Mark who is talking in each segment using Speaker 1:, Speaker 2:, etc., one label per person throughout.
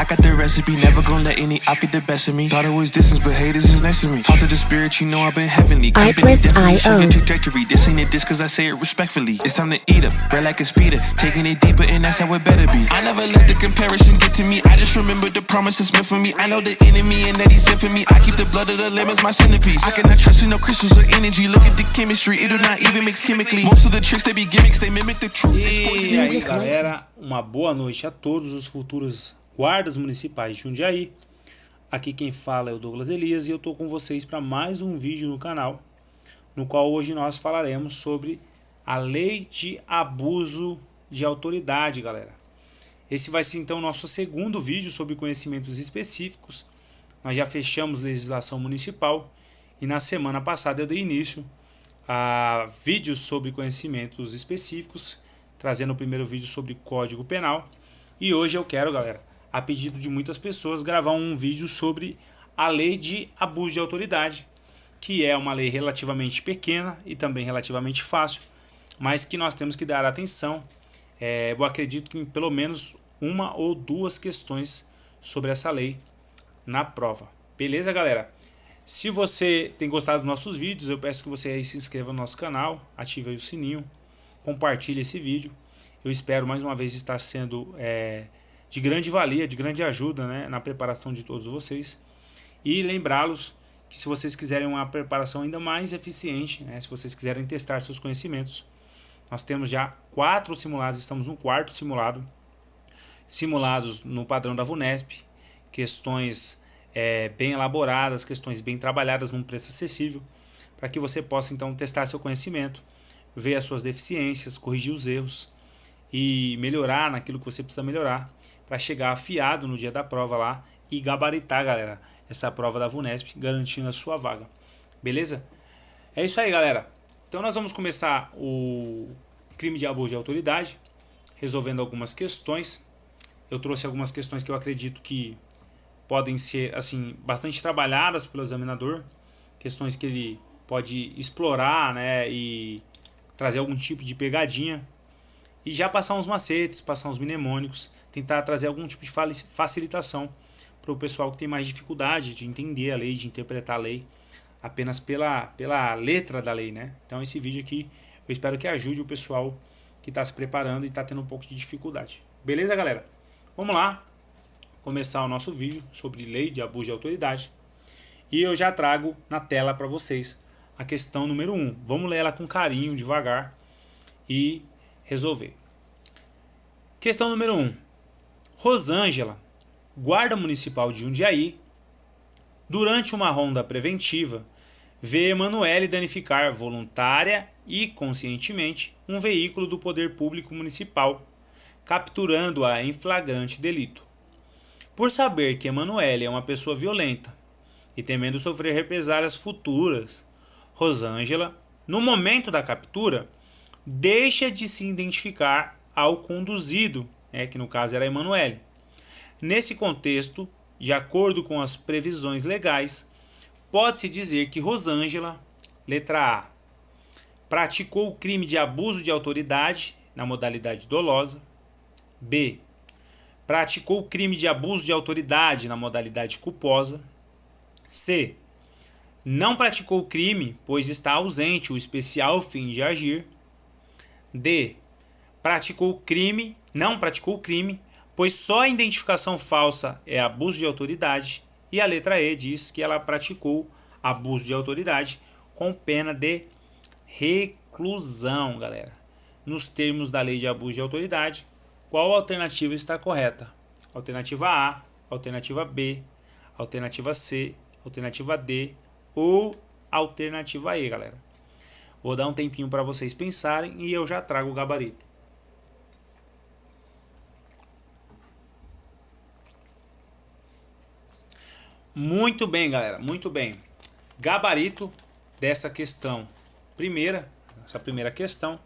Speaker 1: I got the recipe, never gonna let any op get the best of me. Thought it was distance, but haters is next to me. Talk to the spirit, you know I've been heavenly. Company definitely show your trajectory. This ain't a diss cause I say it respectfully. It's time to eat up, bread like a speeder. Taking it deeper and that's how it better be. I never let the comparison get to me. I just remember the promises meant for me. I know the enemy and that he's sent for me. I keep the blood of the lamb as my centerpiece. I cannot trust in no crystals or energy. Look at the chemistry, it do not even mix chemically. Most of the tricks they be gimmicks, they mimic the truth.
Speaker 2: E aí galera, uma boa noite a todos os futuros guardas municipais de Jundiaí. Aqui quem fala é o Douglas Elias e eu tô com vocês para mais um vídeo no canal, no qual hoje nós falaremos sobre a lei de abuso de autoridade, galera. Esse vai ser então o nosso segundo vídeo sobre conhecimentos específicos. Nós já fechamos legislação municipal e na semana passada eu dei início a vídeos sobre conhecimentos específicos, trazendo o primeiro vídeo sobre Código Penal. E hoje eu quero, galera, a pedido de muitas pessoas, gravar um vídeo sobre a lei de abuso de autoridade, que é uma lei relativamente pequena e também relativamente fácil, mas que nós temos que dar atenção. Eu acredito que em pelo menos uma ou duas questões sobre essa lei na prova. Beleza, galera? Se você tem gostado dos nossos vídeos, eu peço que você aí se inscreva no nosso canal, ative aí o sininho, compartilhe esse vídeo. Eu espero mais uma vez estar sendo de grande valia, de grande ajuda, né, na preparação de todos vocês. E lembrá-los que se vocês quiserem uma preparação ainda mais eficiente, né, se vocês quiserem testar seus conhecimentos, nós temos já 4 simulados, estamos no 4º simulado, simulados no padrão da VUNESP, questões bem elaboradas, questões bem trabalhadas num preço acessível, para que você possa então testar seu conhecimento, ver as suas deficiências, corrigir os erros e melhorar naquilo que você precisa melhorar, para chegar afiado no dia da prova lá e gabaritar, galera, essa prova da VUNESP, garantindo a sua vaga. Beleza? É isso aí, galera. Então nós vamos começar o crime de abuso de autoridade, resolvendo algumas questões. Eu trouxe algumas questões que eu acredito que podem ser assim bastante trabalhadas pelo examinador, questões que ele pode explorar, né, e trazer algum tipo de pegadinha, e já passar uns macetes, passar uns mnemônicos, tentar trazer algum tipo de facilitação para o pessoal que tem mais dificuldade de entender a lei, de interpretar a lei apenas pela letra da lei, né? Então esse vídeo aqui eu espero que ajude o pessoal que está se preparando e está tendo um pouco de dificuldade. Beleza, galera? Vamos lá começar o nosso vídeo sobre lei de abuso de autoridade. E eu já trago na tela para vocês a questão número 1. Vamos ler ela com carinho, devagar e resolver. Questão número 1. Rosângela, guarda municipal de Jundiaí, durante uma ronda preventiva, vê Emanuele danificar voluntária e conscientemente um veículo do poder público municipal, capturando-a em flagrante delito. Por saber que Emanuele é uma pessoa violenta e temendo sofrer represálias futuras, Rosângela, no momento da captura, deixa de se identificar ao conduzido, que no caso era Emanuele. Nesse contexto, de acordo com as previsões legais, pode-se dizer que Rosângela, letra A, praticou o crime de abuso de autoridade na modalidade dolosa. B, praticou o crime de abuso de autoridade na modalidade culposa. C, não praticou o crime, pois está ausente o especial fim de agir. D, praticou o crime, não praticou o crime, pois só a identificação falsa é abuso de autoridade. E a letra E diz que ela praticou abuso de autoridade com pena de reclusão, galera. Nos termos da lei de abuso de autoridade, qual alternativa está correta? Alternativa A, alternativa B, alternativa C, alternativa D ou alternativa E, galera? Vou dar um tempinho para vocês pensarem e eu já trago o gabarito. Muito bem, galera, muito bem. Gabarito dessa questão essa primeira questão: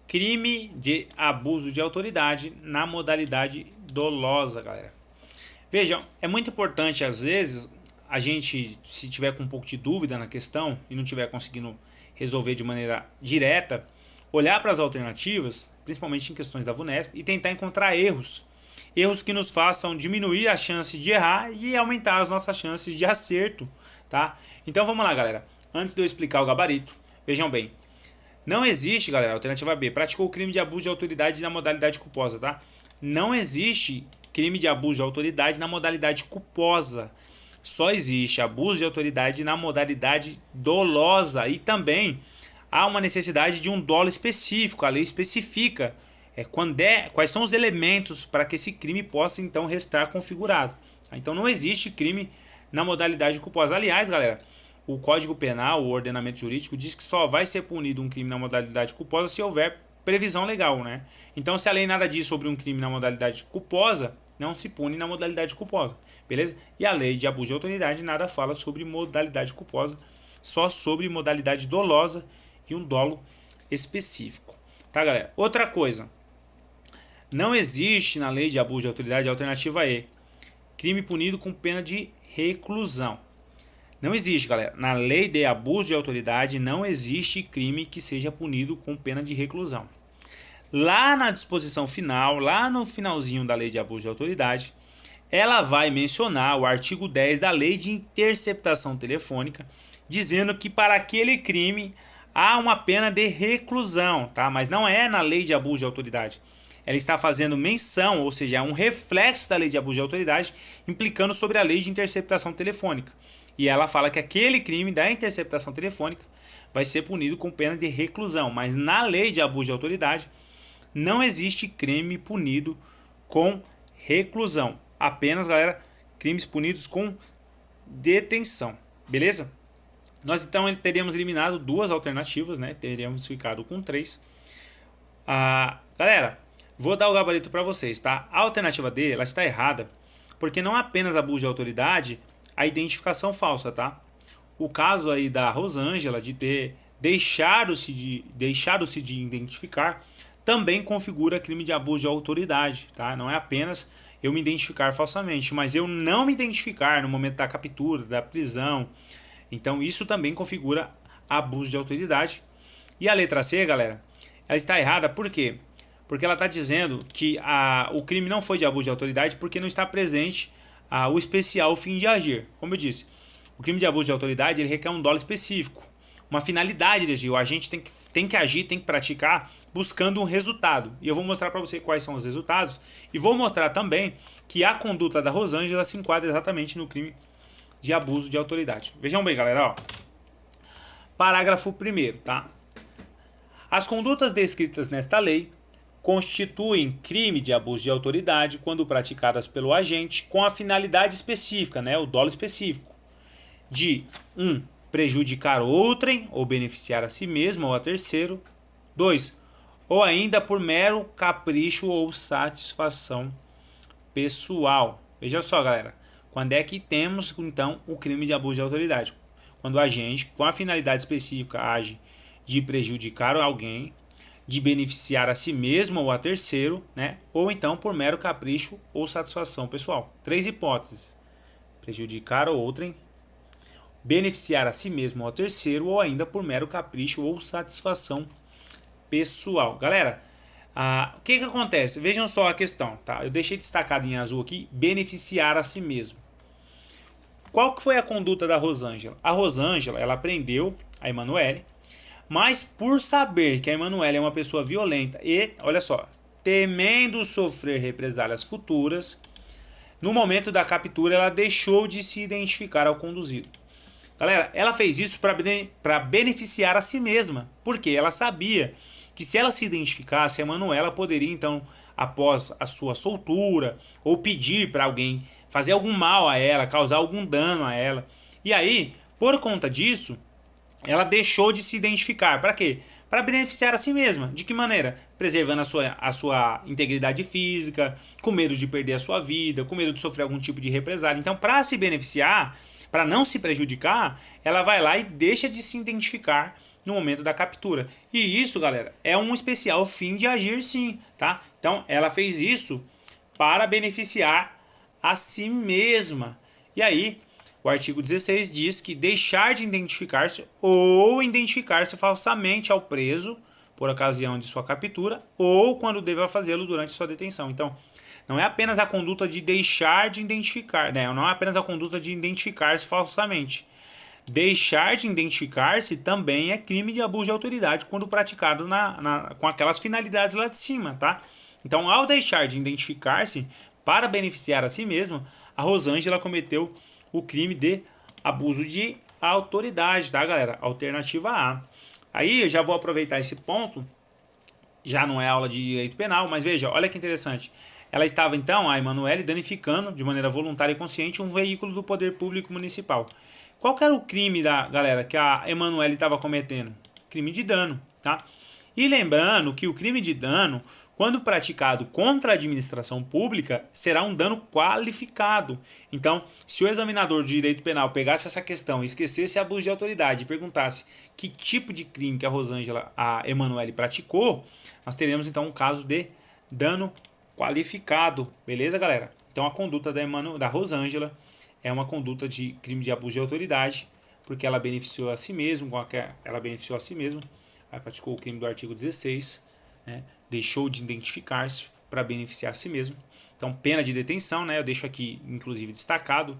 Speaker 2: crime de abuso de autoridade na modalidade dolosa, galera. Vejam, é muito importante às vezes a gente, se tiver com um pouco de dúvida na questão e não tiver conseguindo resolver de maneira direta, olhar para as alternativas, principalmente em questões da VUNESP, e tentar encontrar erros erros que nos façam diminuir a chance de errar e aumentar as nossas chances de acerto, tá? Então vamos lá, galera. Antes de eu explicar o gabarito, vejam bem. Não existe, galera, alternativa B, praticou crime de abuso de autoridade na modalidade culposa, tá? Não existe crime de abuso de autoridade na modalidade culposa. Só existe abuso de autoridade na modalidade dolosa e também há uma necessidade de um dolo específico. A lei especifica quais são os elementos para que esse crime possa então restar configurado. Então não existe crime na modalidade culposa. Aliás, galera, o Código Penal, o ordenamento jurídico, diz que só vai ser punido um crime na modalidade culposa se houver previsão legal, né? Então, se a lei nada diz sobre um crime na modalidade culposa, não se pune na modalidade culposa, beleza? E a lei de abuso de autoridade nada fala sobre modalidade culposa, só sobre modalidade dolosa e um dolo específico, tá, galera? Outra coisa, não existe na lei de abuso de autoridade a alternativa E, crime punido com pena de reclusão. Não existe, galera. Na lei de abuso de autoridade não existe crime que seja punido com pena de reclusão. Lá na disposição final, lá no finalzinho da lei de abuso de autoridade, ela vai mencionar o artigo 10 da lei de interceptação telefônica, dizendo que para aquele crime há uma pena de reclusão, tá? Mas não é na lei de abuso de autoridade. Ela está fazendo menção, ou seja, é um reflexo da lei de abuso de autoridade, implicando sobre a lei de interceptação telefônica. E ela fala que aquele crime da interceptação telefônica vai ser punido com pena de reclusão. Mas na lei de abuso de autoridade não existe crime punido com reclusão. Apenas, galera, crimes punidos com detenção. Beleza? Nós então teríamos eliminado duas alternativas, né? Teríamos ficado com 3. Galera, vou dar o gabarito para vocês, tá? A alternativa D, ela está errada, porque não apenas abuso de autoridade, a identificação falsa, tá? O caso aí da Rosângela de ter deixado-se de identificar também configura crime de abuso de autoridade, tá? Não é apenas eu me identificar falsamente, mas eu não me identificar no momento da captura, da prisão. Então isso também configura abuso de autoridade. E a letra C, galera, ela está errada por quê? Porque ela está dizendo que o crime não foi de abuso de autoridade porque não está presente o especial fim de agir. Como eu disse, o crime de abuso de autoridade ele requer um dolo específico, uma finalidade de agir. O agente tem que agir, tem que praticar buscando um resultado. E eu vou mostrar para você quais são os resultados e vou mostrar também que a conduta da Rosângela se enquadra exatamente no crime de abuso de autoridade. Vejam bem, galera, ó. Parágrafo 1º, tá? As condutas descritas nesta lei constituem crime de abuso de autoridade quando praticadas pelo agente com a finalidade específica, né, o dolo específico, de 1. Prejudicar outrem ou beneficiar a si mesmo ou a terceiro. 2. Ou ainda por mero capricho ou satisfação pessoal. Veja só, galera, quando é que temos então o crime de abuso de autoridade? Quando o agente com a finalidade específica age de prejudicar alguém, de beneficiar a si mesmo ou a terceiro, né? Ou então por mero capricho ou satisfação pessoal. 3 hipóteses: prejudicar outrem, beneficiar a si mesmo ou a terceiro, ou ainda por mero capricho ou satisfação pessoal. Galera, o que acontece? Vejam só a questão, tá? Eu deixei destacado em azul aqui, beneficiar a si mesmo. Qual que foi a conduta da Rosângela? A Rosângela, ela prendeu a Emanuele, mas por saber que a Emanuele é uma pessoa violenta e, olha só, temendo sofrer represálias futuras, no momento da captura ela deixou de se identificar ao conduzido. Galera, ela fez isso para beneficiar a si mesma, porque ela sabia que se ela se identificasse, a Emanuela poderia então, após a sua soltura, ou pedir para alguém fazer algum mal a ela, causar algum dano a ela. E aí, por conta disso, ela deixou de se identificar. Para quê? Para beneficiar a si mesma. De que maneira? Preservando a sua integridade física, com medo de perder a sua vida, com medo de sofrer algum tipo de represália. Então, para se beneficiar, para não se prejudicar, ela vai lá e deixa de se identificar no momento da captura. E isso, galera, é um especial fim de agir sim, tá? Então, ela fez isso para beneficiar a si mesma. E aí, o artigo 16 diz que deixar de identificar-se ou identificar-se falsamente ao preso, por ocasião de sua captura ou quando deva fazê-lo durante sua detenção. Então, não é apenas a conduta de deixar de identificar, né? Não é apenas a conduta de identificar-se falsamente. Deixar de identificar-se também é crime de abuso de autoridade quando praticado com aquelas finalidades lá de cima, tá? Então, ao deixar de identificar-se para beneficiar a si mesma, a Rosângela cometeu o crime de abuso de autoridade, tá, galera? Alternativa A. Aí eu já vou aproveitar esse ponto, já não é aula de direito penal, mas veja, olha que interessante. Ela estava então, a Emanuele, danificando de maneira voluntária e consciente um veículo do poder público municipal. Qual que era o crime, galera, que a Emanuele estava cometendo? Crime de dano, tá? E lembrando que o crime de dano, quando praticado contra a administração pública, será um dano qualificado. Então, se o examinador de direito penal pegasse essa questão, esquecesse abuso de autoridade e perguntasse que tipo de crime que a Emanuele praticou, nós teremos então um caso de dano qualificado. Beleza, galera? Então, a conduta da Rosângela é uma conduta de crime de abuso de autoridade, porque ela beneficiou a si mesma, ela praticou o crime do artigo 16, né? Deixou de identificar-se para beneficiar a si mesmo. Então, pena de detenção, né? Eu deixo aqui, inclusive, destacado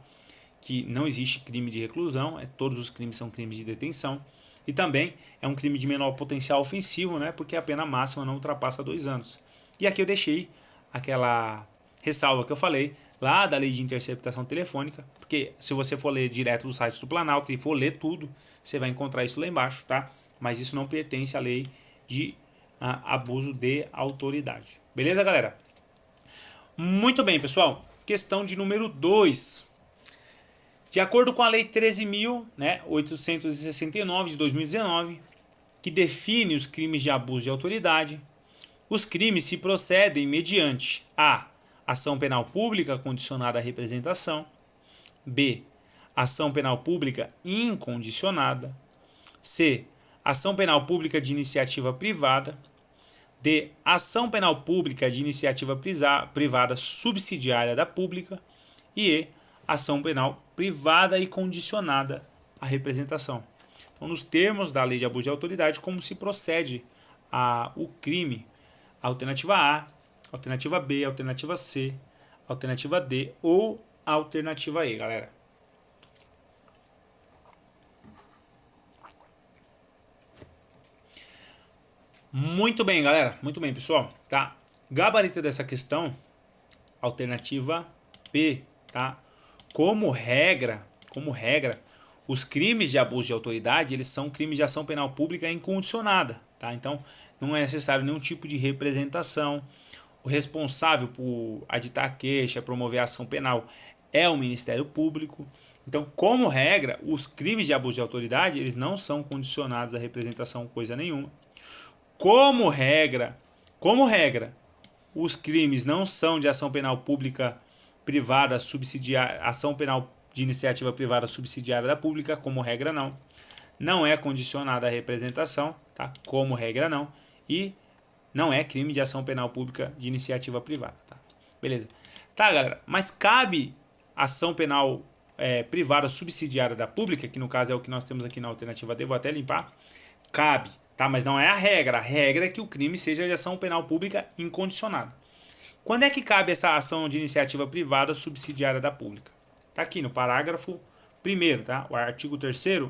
Speaker 2: que não existe crime de reclusão, todos os crimes são crimes de detenção. E também é um crime de menor potencial ofensivo, né? Porque a pena máxima não ultrapassa 2 anos. E aqui eu deixei aquela ressalva que eu falei lá da lei de interceptação telefônica, porque se você for ler direto do site do Planalto e for ler tudo, você vai encontrar isso lá embaixo, tá? Mas isso não pertence à lei de abuso de autoridade. Beleza, galera? Muito bem, pessoal. Questão de número 2. De acordo com a lei 13.869 de 2019, que define os crimes de abuso de autoridade, os crimes se procedem mediante a ação penal pública condicionada à representação, b. ação penal pública incondicionada, c. ação penal pública de iniciativa privada, d. ação penal pública de iniciativa privada subsidiária da pública e e. ação penal privada e condicionada à representação. Então, nos termos da lei de abuso de autoridade, como se procede o crime? Alternativa A, alternativa B, alternativa C, alternativa D ou alternativa E, galera. Muito bem, galera. Muito bem, pessoal. Tá? Gabarito dessa questão, alternativa B, tá? Como regra, os crimes de abuso de autoridade, eles são crimes de ação penal pública incondicionada, tá? Então, não é necessário nenhum tipo de representação. O responsável por aditar a queixa, promover a ação penal é o Ministério Público. Então, como regra, os crimes de abuso de autoridade, eles não são condicionados à representação coisa nenhuma. Como regra, os crimes não são de ação penal pública privada subsidiária, ação penal de iniciativa privada subsidiária da pública, como regra não. Não é condicionada à representação, tá? Como regra não. E não é crime de ação penal pública de iniciativa privada, tá? Beleza. Tá, galera, mas cabe ação penal privada subsidiária da pública, que no caso é o que nós temos aqui na alternativa D, vou até limpar. Cabe, tá? Mas não é a regra. A regra é que o crime seja de ação penal pública incondicionada. Quando é que cabe essa ação de iniciativa privada subsidiária da pública? Tá aqui no parágrafo 1º, tá? O artigo 3º,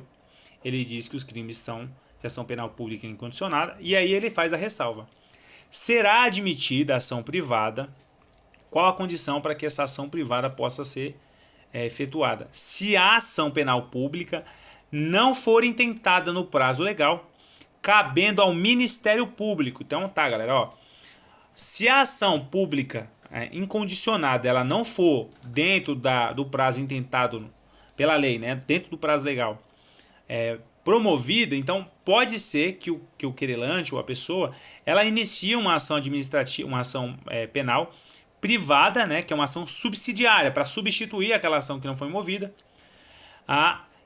Speaker 2: ele diz que os crimes são de ação penal pública incondicionada, e aí ele faz a ressalva. Será admitida a ação privada? Qual a condição para que essa ação privada possa ser efetuada? Se a ação penal pública não for intentada no prazo legal, cabendo ao Ministério Público. Então tá, galera, ó. Se a ação pública incondicionada ela não for dentro do prazo intentado pela lei, né, dentro do prazo legal, promovida, então pode ser que o querelante ou a pessoa ela inicie uma ação administrativa, uma ação penal privada, né, que é uma ação subsidiária para substituir aquela ação que não foi movida,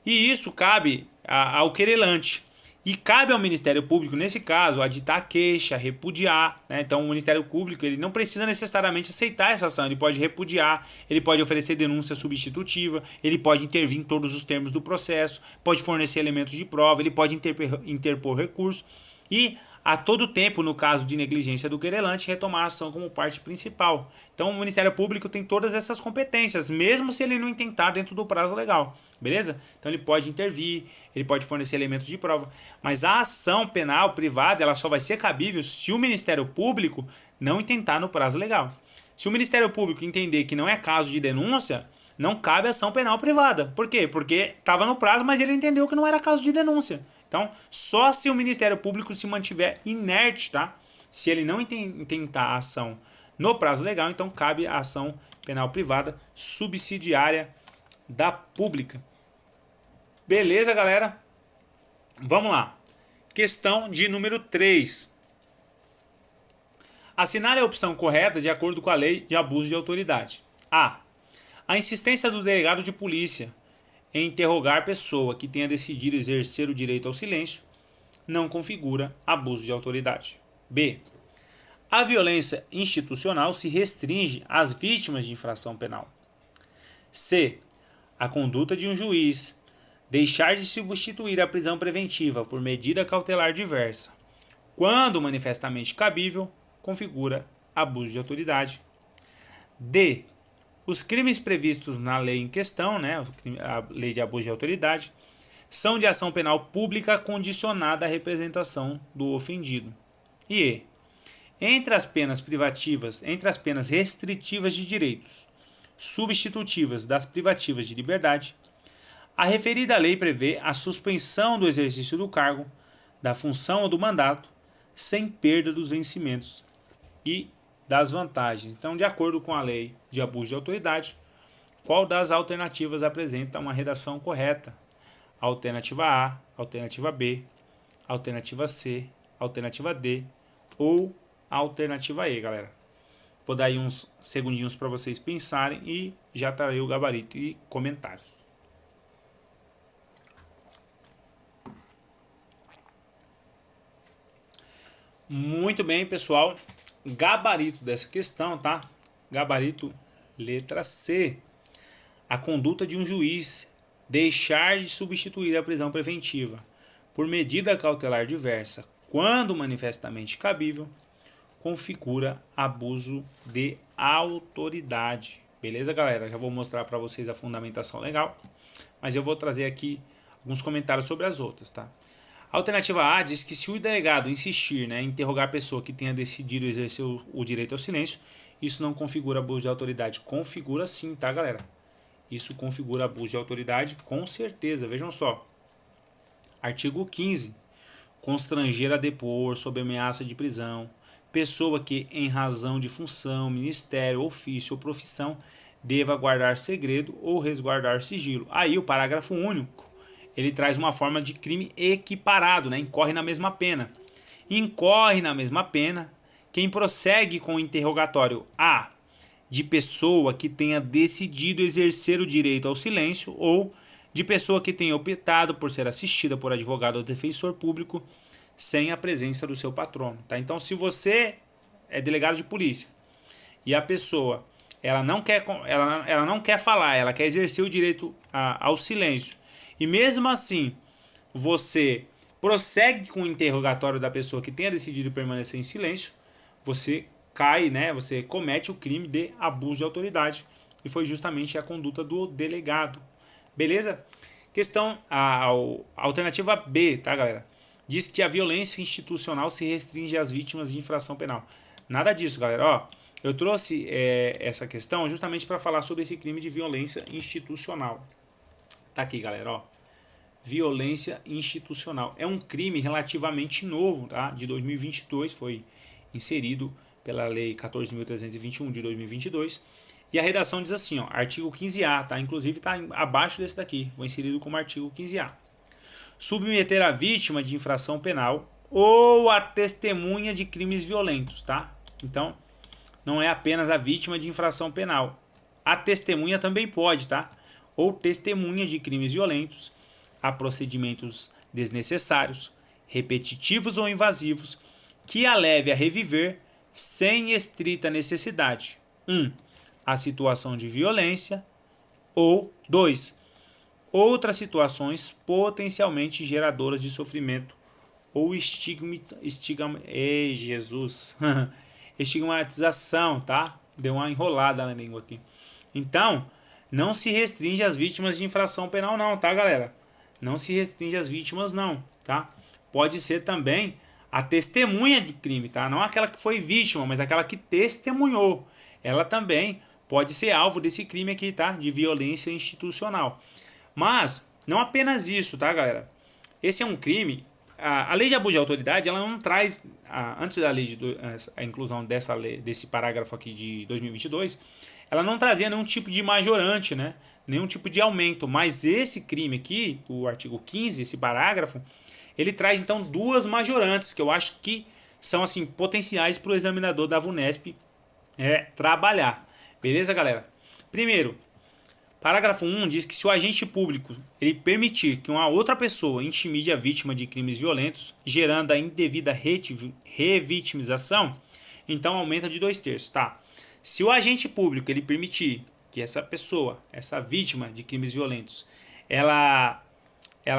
Speaker 2: e isso cabe ao querelante. E cabe ao Ministério Público, nesse caso, aditar a queixa, repudiar, né? Então o Ministério Público ele não precisa necessariamente aceitar essa ação, ele pode repudiar, ele pode oferecer denúncia substitutiva, ele pode intervir em todos os termos do processo, pode fornecer elementos de prova, ele pode interpor recurso. E a todo tempo, no caso de negligência do querelante, retomar a ação como parte principal. Então, o Ministério Público tem todas essas competências, mesmo se ele não intentar dentro do prazo legal, beleza? Então, ele pode intervir, ele pode fornecer elementos de prova, mas a ação penal privada ela só vai ser cabível se o Ministério Público não intentar no prazo legal. Se o Ministério Público entender que não é caso de denúncia, não cabe ação penal privada. Por quê? Porque estava no prazo, mas ele entendeu que não era caso de denúncia. Então, só se o Ministério Público se mantiver inerte, tá? Se ele não intentar a ação no prazo legal, então cabe a ação penal privada subsidiária da pública. Beleza, galera? Vamos lá. Questão de número 3. Assinale a opção correta de acordo com a lei de abuso de autoridade. A. A insistência do delegado de polícia em interrogar pessoa que tenha decidido exercer o direito ao silêncio não configura abuso de autoridade. B. A violência institucional se restringe às vítimas de infração penal. C. A conduta de um juiz deixar de substituir a prisão preventiva por medida cautelar diversa, quando manifestamente cabível, configura abuso de autoridade. D. Os crimes previstos na lei em questão, a lei de abuso de autoridade, são de ação penal pública condicionada à representação do ofendido. E E. Entre as penas restritivas de direitos, substitutivas das privativas de liberdade, a referida lei prevê a suspensão do exercício do cargo, da função ou do mandato, sem perda dos vencimentos e das vantagens. Então, de acordo com a lei de abuso de autoridade, qual das alternativas apresenta uma redação correta? Alternativa A, alternativa B, alternativa C, alternativa D ou alternativa E, galera. Vou dar aí uns segundinhos para vocês pensarem e já trarei o gabarito e comentários. Muito bem, pessoal. Gabarito dessa questão, tá? Gabarito letra C. A conduta de um juiz deixar de substituir a prisão preventiva por medida cautelar diversa, quando manifestamente cabível, configura abuso de autoridade. Beleza, galera? Já vou mostrar para vocês a fundamentação legal, mas eu vou trazer aqui alguns comentários sobre as outras, tá? A alternativa A diz que se o delegado insistir em interrogar a pessoa que tenha decidido exercer o direito ao silêncio, isso não configura abuso de autoridade. Configura sim, tá, galera? Isso configura abuso de autoridade com certeza. Vejam só. Artigo 15. Constranger a depor sob ameaça de prisão pessoa que, em razão de função, ministério, ofício ou profissão, deva guardar segredo ou resguardar sigilo. Aí o parágrafo único ele traz uma forma de crime equiparado, incorre na mesma pena. Incorre na mesma pena quem prossegue com o interrogatório A, de pessoa que tenha decidido exercer o direito ao silêncio ou de pessoa que tenha optado por ser assistida por advogado ou defensor público sem a presença do seu patrono. Tá? Então, se você é delegado de polícia e a pessoa ela não quer falar, ela quer exercer o direito ao silêncio, e mesmo assim, você prossegue com o interrogatório da pessoa que tenha decidido permanecer em silêncio, você cai, você comete o crime de abuso de autoridade. E foi justamente a conduta do delegado. Beleza? Questão, a alternativa B, tá, galera? Diz que a violência institucional se restringe às vítimas de infração penal. Nada disso, galera. Eu trouxe essa questão justamente para falar sobre esse crime de violência institucional. Tá aqui, galera, violência institucional. É um crime relativamente novo, tá? De 2022, foi inserido pela Lei 14.321 de 2022. E a redação diz assim, artigo 15A, tá? Inclusive está abaixo desse daqui, foi inserido como artigo 15A. Submeter a vítima de infração penal ou a testemunha de crimes violentos, tá? Então, não é apenas a vítima de infração penal. A testemunha também pode, tá? Ou testemunha de crimes violentos, a procedimentos desnecessários, repetitivos ou invasivos, que a leve a reviver sem estrita necessidade. 1. A situação de violência. Ou 2. Outras situações potencialmente geradoras de sofrimento ou estigmatização, tá? Deu uma enrolada na língua aqui. Então, não se restringe às vítimas de infração penal não, tá, galera? Não se restringe às vítimas não, tá? Pode ser também a testemunha de crime, tá? Não aquela que foi vítima, mas aquela que testemunhou. Ela também pode ser alvo desse crime aqui, tá? De violência institucional. Mas, não apenas isso, tá, galera? Esse é um crime... A lei de abuso de autoridade, ela não traz... Antes da lei a inclusão desse parágrafo aqui de 2022, ela não trazia nenhum tipo de majorante, né? Nenhum tipo de aumento. Mas esse crime aqui, o artigo 15, esse parágrafo, ele traz então duas majorantes, que eu acho que são assim potenciais para o examinador da VUNESP trabalhar. Beleza, galera? Primeiro, parágrafo 1 diz que se o agente público ele permitir que uma outra pessoa intimide a vítima de crimes violentos, gerando a indevida revitimização, então aumenta de 2/3, tá? Se o agente público ele permitir que essa pessoa, essa vítima de crimes violentos, ela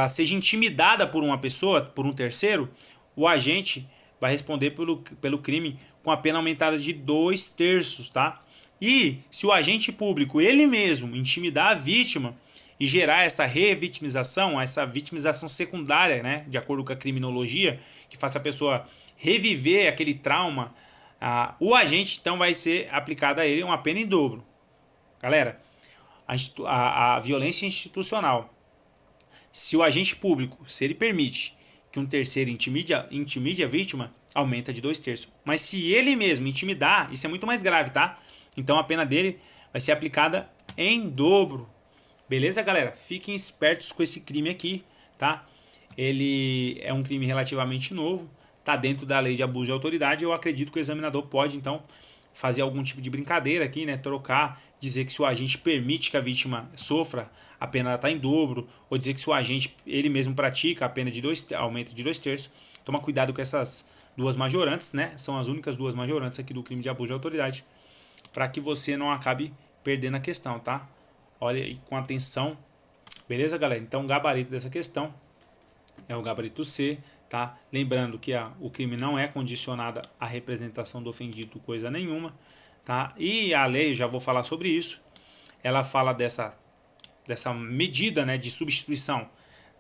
Speaker 2: seja intimidada por uma pessoa, por um terceiro, o agente vai responder pelo crime com a pena aumentada de 2/3, tá? E se o agente público ele mesmo intimidar a vítima e gerar essa revitimização, essa vitimização secundária, né, de acordo com a criminologia, que faça a pessoa reviver aquele trauma, o agente então vai ser aplicada a ele uma pena em dobro. Galera, a violência institucional, se o agente público, se ele permite que um terceiro intimide a vítima, aumenta de 2/3. Mas se ele mesmo intimidar, isso é muito mais grave, tá? Então a pena dele vai ser aplicada em dobro. Beleza, galera? Fiquem espertos com esse crime aqui, tá? Ele é um crime relativamente novo, tá dentro da lei de abuso de autoridade. Eu acredito que o examinador pode, então, fazer algum tipo de brincadeira aqui, né? Trocar, dizer que se o agente permite que a vítima sofra, a pena está em dobro, ou dizer que se o agente ele mesmo pratica, a pena aumenta de 2/3. Toma cuidado com essas duas majorantes, né? São as únicas duas majorantes aqui do crime de abuso de autoridade, para que você não acabe perdendo a questão, tá? Olha aí com atenção. Beleza, galera? Então o gabarito dessa questão é o gabarito C, tá? Lembrando que o crime não é condicionado à representação do ofendido coisa nenhuma, tá? E a lei, já vou falar sobre isso, ela fala dessa medida, né, de substituição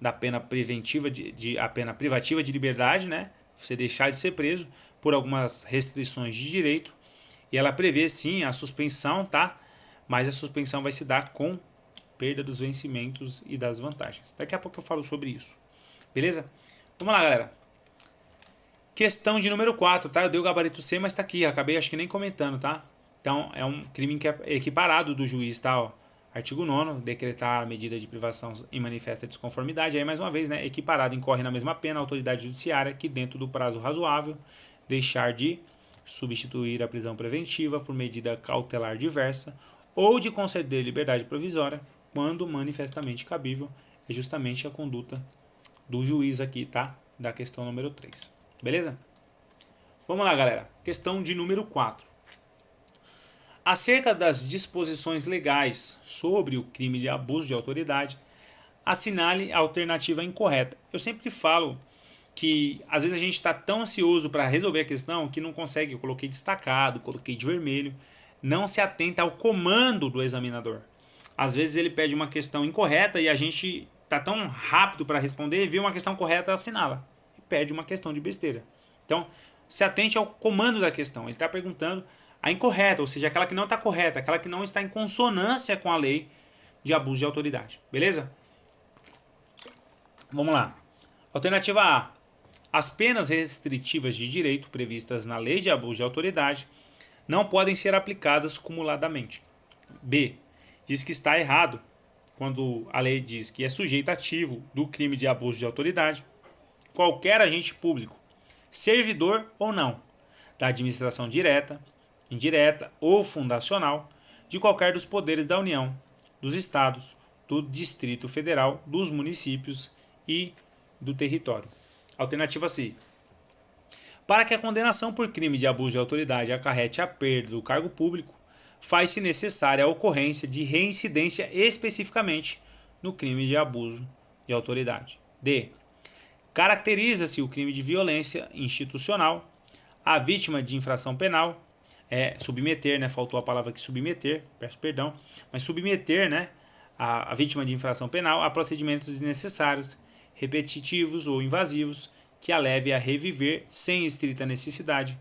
Speaker 2: da pena preventiva, a pena privativa de liberdade, né? Você deixar de ser preso por algumas restrições de direito. E ela prevê sim a suspensão, tá? Mas a suspensão vai se dar com perda dos vencimentos e das vantagens. Daqui a pouco eu falo sobre isso. Beleza? Vamos lá, galera. Questão de número 4, tá? Eu dei o gabarito C, mas tá aqui. Acabei acho que nem comentando, tá? Então é um crime que é equiparado do juiz, tá? Ó, artigo 9º, decretar a medida de privação em manifesta desconformidade. Aí mais uma vez, né? Equiparado, incorre na mesma pena a autoridade judiciária que dentro do prazo razoável deixar de substituir a prisão preventiva por medida cautelar diversa ou de conceder liberdade provisória quando manifestamente cabível. É justamente a conduta do juiz aqui, tá? Da questão número 3. Beleza? Vamos lá, galera. Questão de número 4. Acerca das disposições legais sobre o crime de abuso de autoridade, assinale a alternativa incorreta. Eu sempre falo que às vezes a gente está tão ansioso para resolver a questão que não consegue. Eu coloquei destacado, coloquei de vermelho, não se atenta ao comando do examinador. Às vezes ele pede uma questão incorreta e a gente está tão rápido para responder, vê uma questão correta, assinala e perde uma questão de besteira. Então, se atente ao comando da questão. Ele está perguntando a incorreta, ou seja, aquela que não está correta, aquela que não está em consonância com a lei de abuso de autoridade. Beleza? Vamos lá. Alternativa A. As penas restritivas de direito previstas na lei de abuso de autoridade não podem ser aplicadas cumuladamente. B. Diz que está errado quando a lei diz que é sujeito ativo do crime de abuso de autoridade qualquer agente público, servidor ou não, da administração direta, indireta ou fundacional de qualquer dos poderes da União, dos Estados, do Distrito Federal, dos municípios e do território. Alternativa C. Para que a condenação por crime de abuso de autoridade acarrete a perda do cargo público, faz-se necessária a ocorrência de reincidência especificamente no crime de abuso de autoridade. D. Caracteriza-se o crime de violência institucional, a vítima de infração penal, submeter, né? Faltou a palavra aqui, submeter, peço perdão, mas submeter, né? A vítima de infração penal a procedimentos desnecessários, repetitivos ou invasivos, que a leve a reviver, sem estrita necessidade,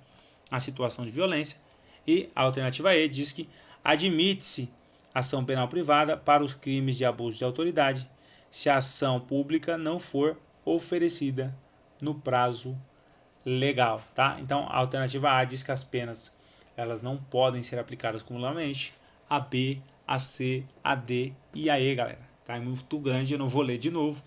Speaker 2: a situação de violência. E a alternativa E diz que admite-se ação penal privada para os crimes de abuso de autoridade, se a ação pública não for oferecida no prazo legal, tá? Então, a alternativa A diz que as penas elas não podem ser aplicadas cumulativamente. A B, a C, a D e a E, galera. Tá? É muito grande, eu não vou ler de novo.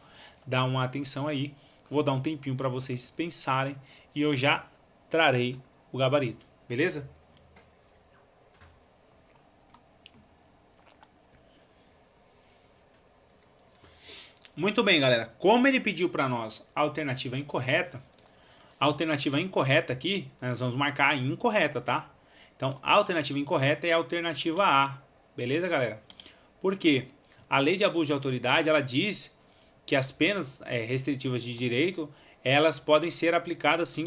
Speaker 2: Dá uma atenção aí. Vou dar um tempinho para vocês pensarem e eu já trarei o gabarito, beleza? Muito bem, galera. Como ele pediu para nós a alternativa incorreta aqui, nós vamos marcar a incorreta, tá? Então, a alternativa incorreta é a alternativa A. Beleza, galera? Porque a lei de abuso de autoridade, ela diz que as penas restritivas de direito, elas podem ser aplicadas sim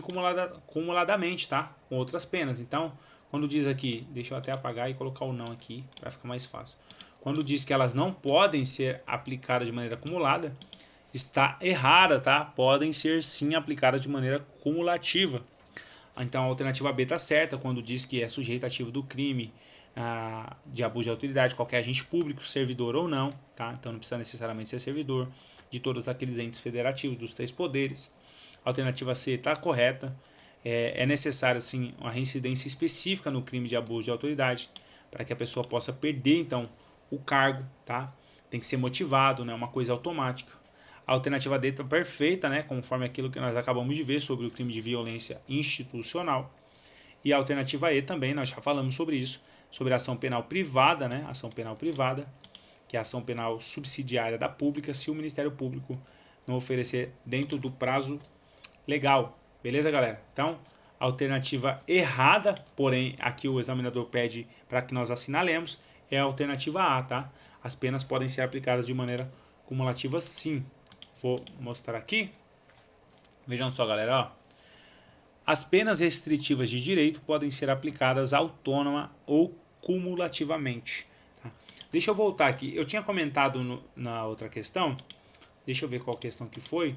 Speaker 2: cumuladamente, tá? Com outras penas. Então, quando diz aqui, deixa eu até apagar e colocar o não aqui, para ficar mais fácil. Quando diz que elas não podem ser aplicadas de maneira acumulada, está errada, tá? Podem ser sim aplicadas de maneira cumulativa. Então a alternativa B está certa quando diz que é sujeito ativo do crime de abuso de autoridade, qualquer agente público, servidor ou não, tá? Então não precisa necessariamente ser servidor, de todos aqueles entes federativos dos 3 poderes. A alternativa C está correta. É necessário sim uma reincidência específica no crime de abuso de autoridade para que a pessoa possa perder então o cargo, tá? Tem que ser motivado, né? Uma coisa automática. A alternativa D está perfeita, né? Conforme aquilo que nós acabamos de ver sobre o crime de violência institucional. E a alternativa E também, nós já falamos sobre isso, sobre a ação penal privada, né? Ação penal privada, que é a ação penal subsidiária da pública, se o Ministério Público não oferecer dentro do prazo legal. Beleza, galera? Então, a alternativa errada, porém aqui o examinador pede para que nós assinalemos, é a alternativa A, tá? As penas podem ser aplicadas de maneira cumulativa, sim. Vou mostrar aqui. Vejam só, galera, ó. As penas restritivas de direito podem ser aplicadas autônoma ou cumulativamente. Tá? Deixa eu voltar aqui. Eu tinha comentado na outra questão. Deixa eu ver qual questão que foi.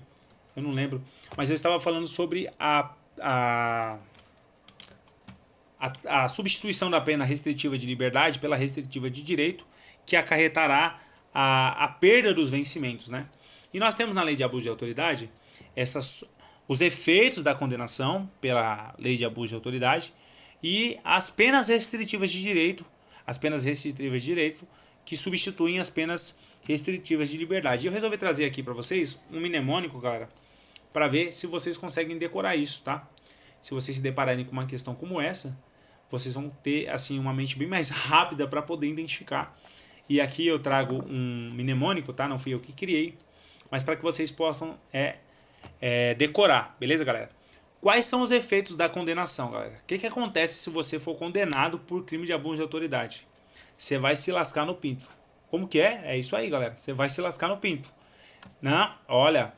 Speaker 2: Eu não lembro. Mas eu estava falando sobre a substituição da pena restritiva de liberdade pela restritiva de direito, que acarretará a perda dos vencimentos, né? E nós temos na lei de abuso de autoridade os efeitos da condenação pela lei de abuso de autoridade e as penas restritivas de direito, que substituem as penas restritivas de liberdade. E eu resolvi trazer aqui para vocês um mnemônico, galera, para ver se vocês conseguem decorar isso, tá? Se vocês se depararem com uma questão como essa, vocês vão ter assim uma mente bem mais rápida para poder identificar. E aqui eu trago um mnemônico, tá? Não fui eu que criei, mas para que vocês possam decorar, beleza, galera? Quais são os efeitos da condenação, galera? O que acontece se você for condenado por crime de abuso de autoridade? Você vai se lascar no pinto. Como que é? É isso aí, galera. Você vai se lascar no pinto. Não, olha,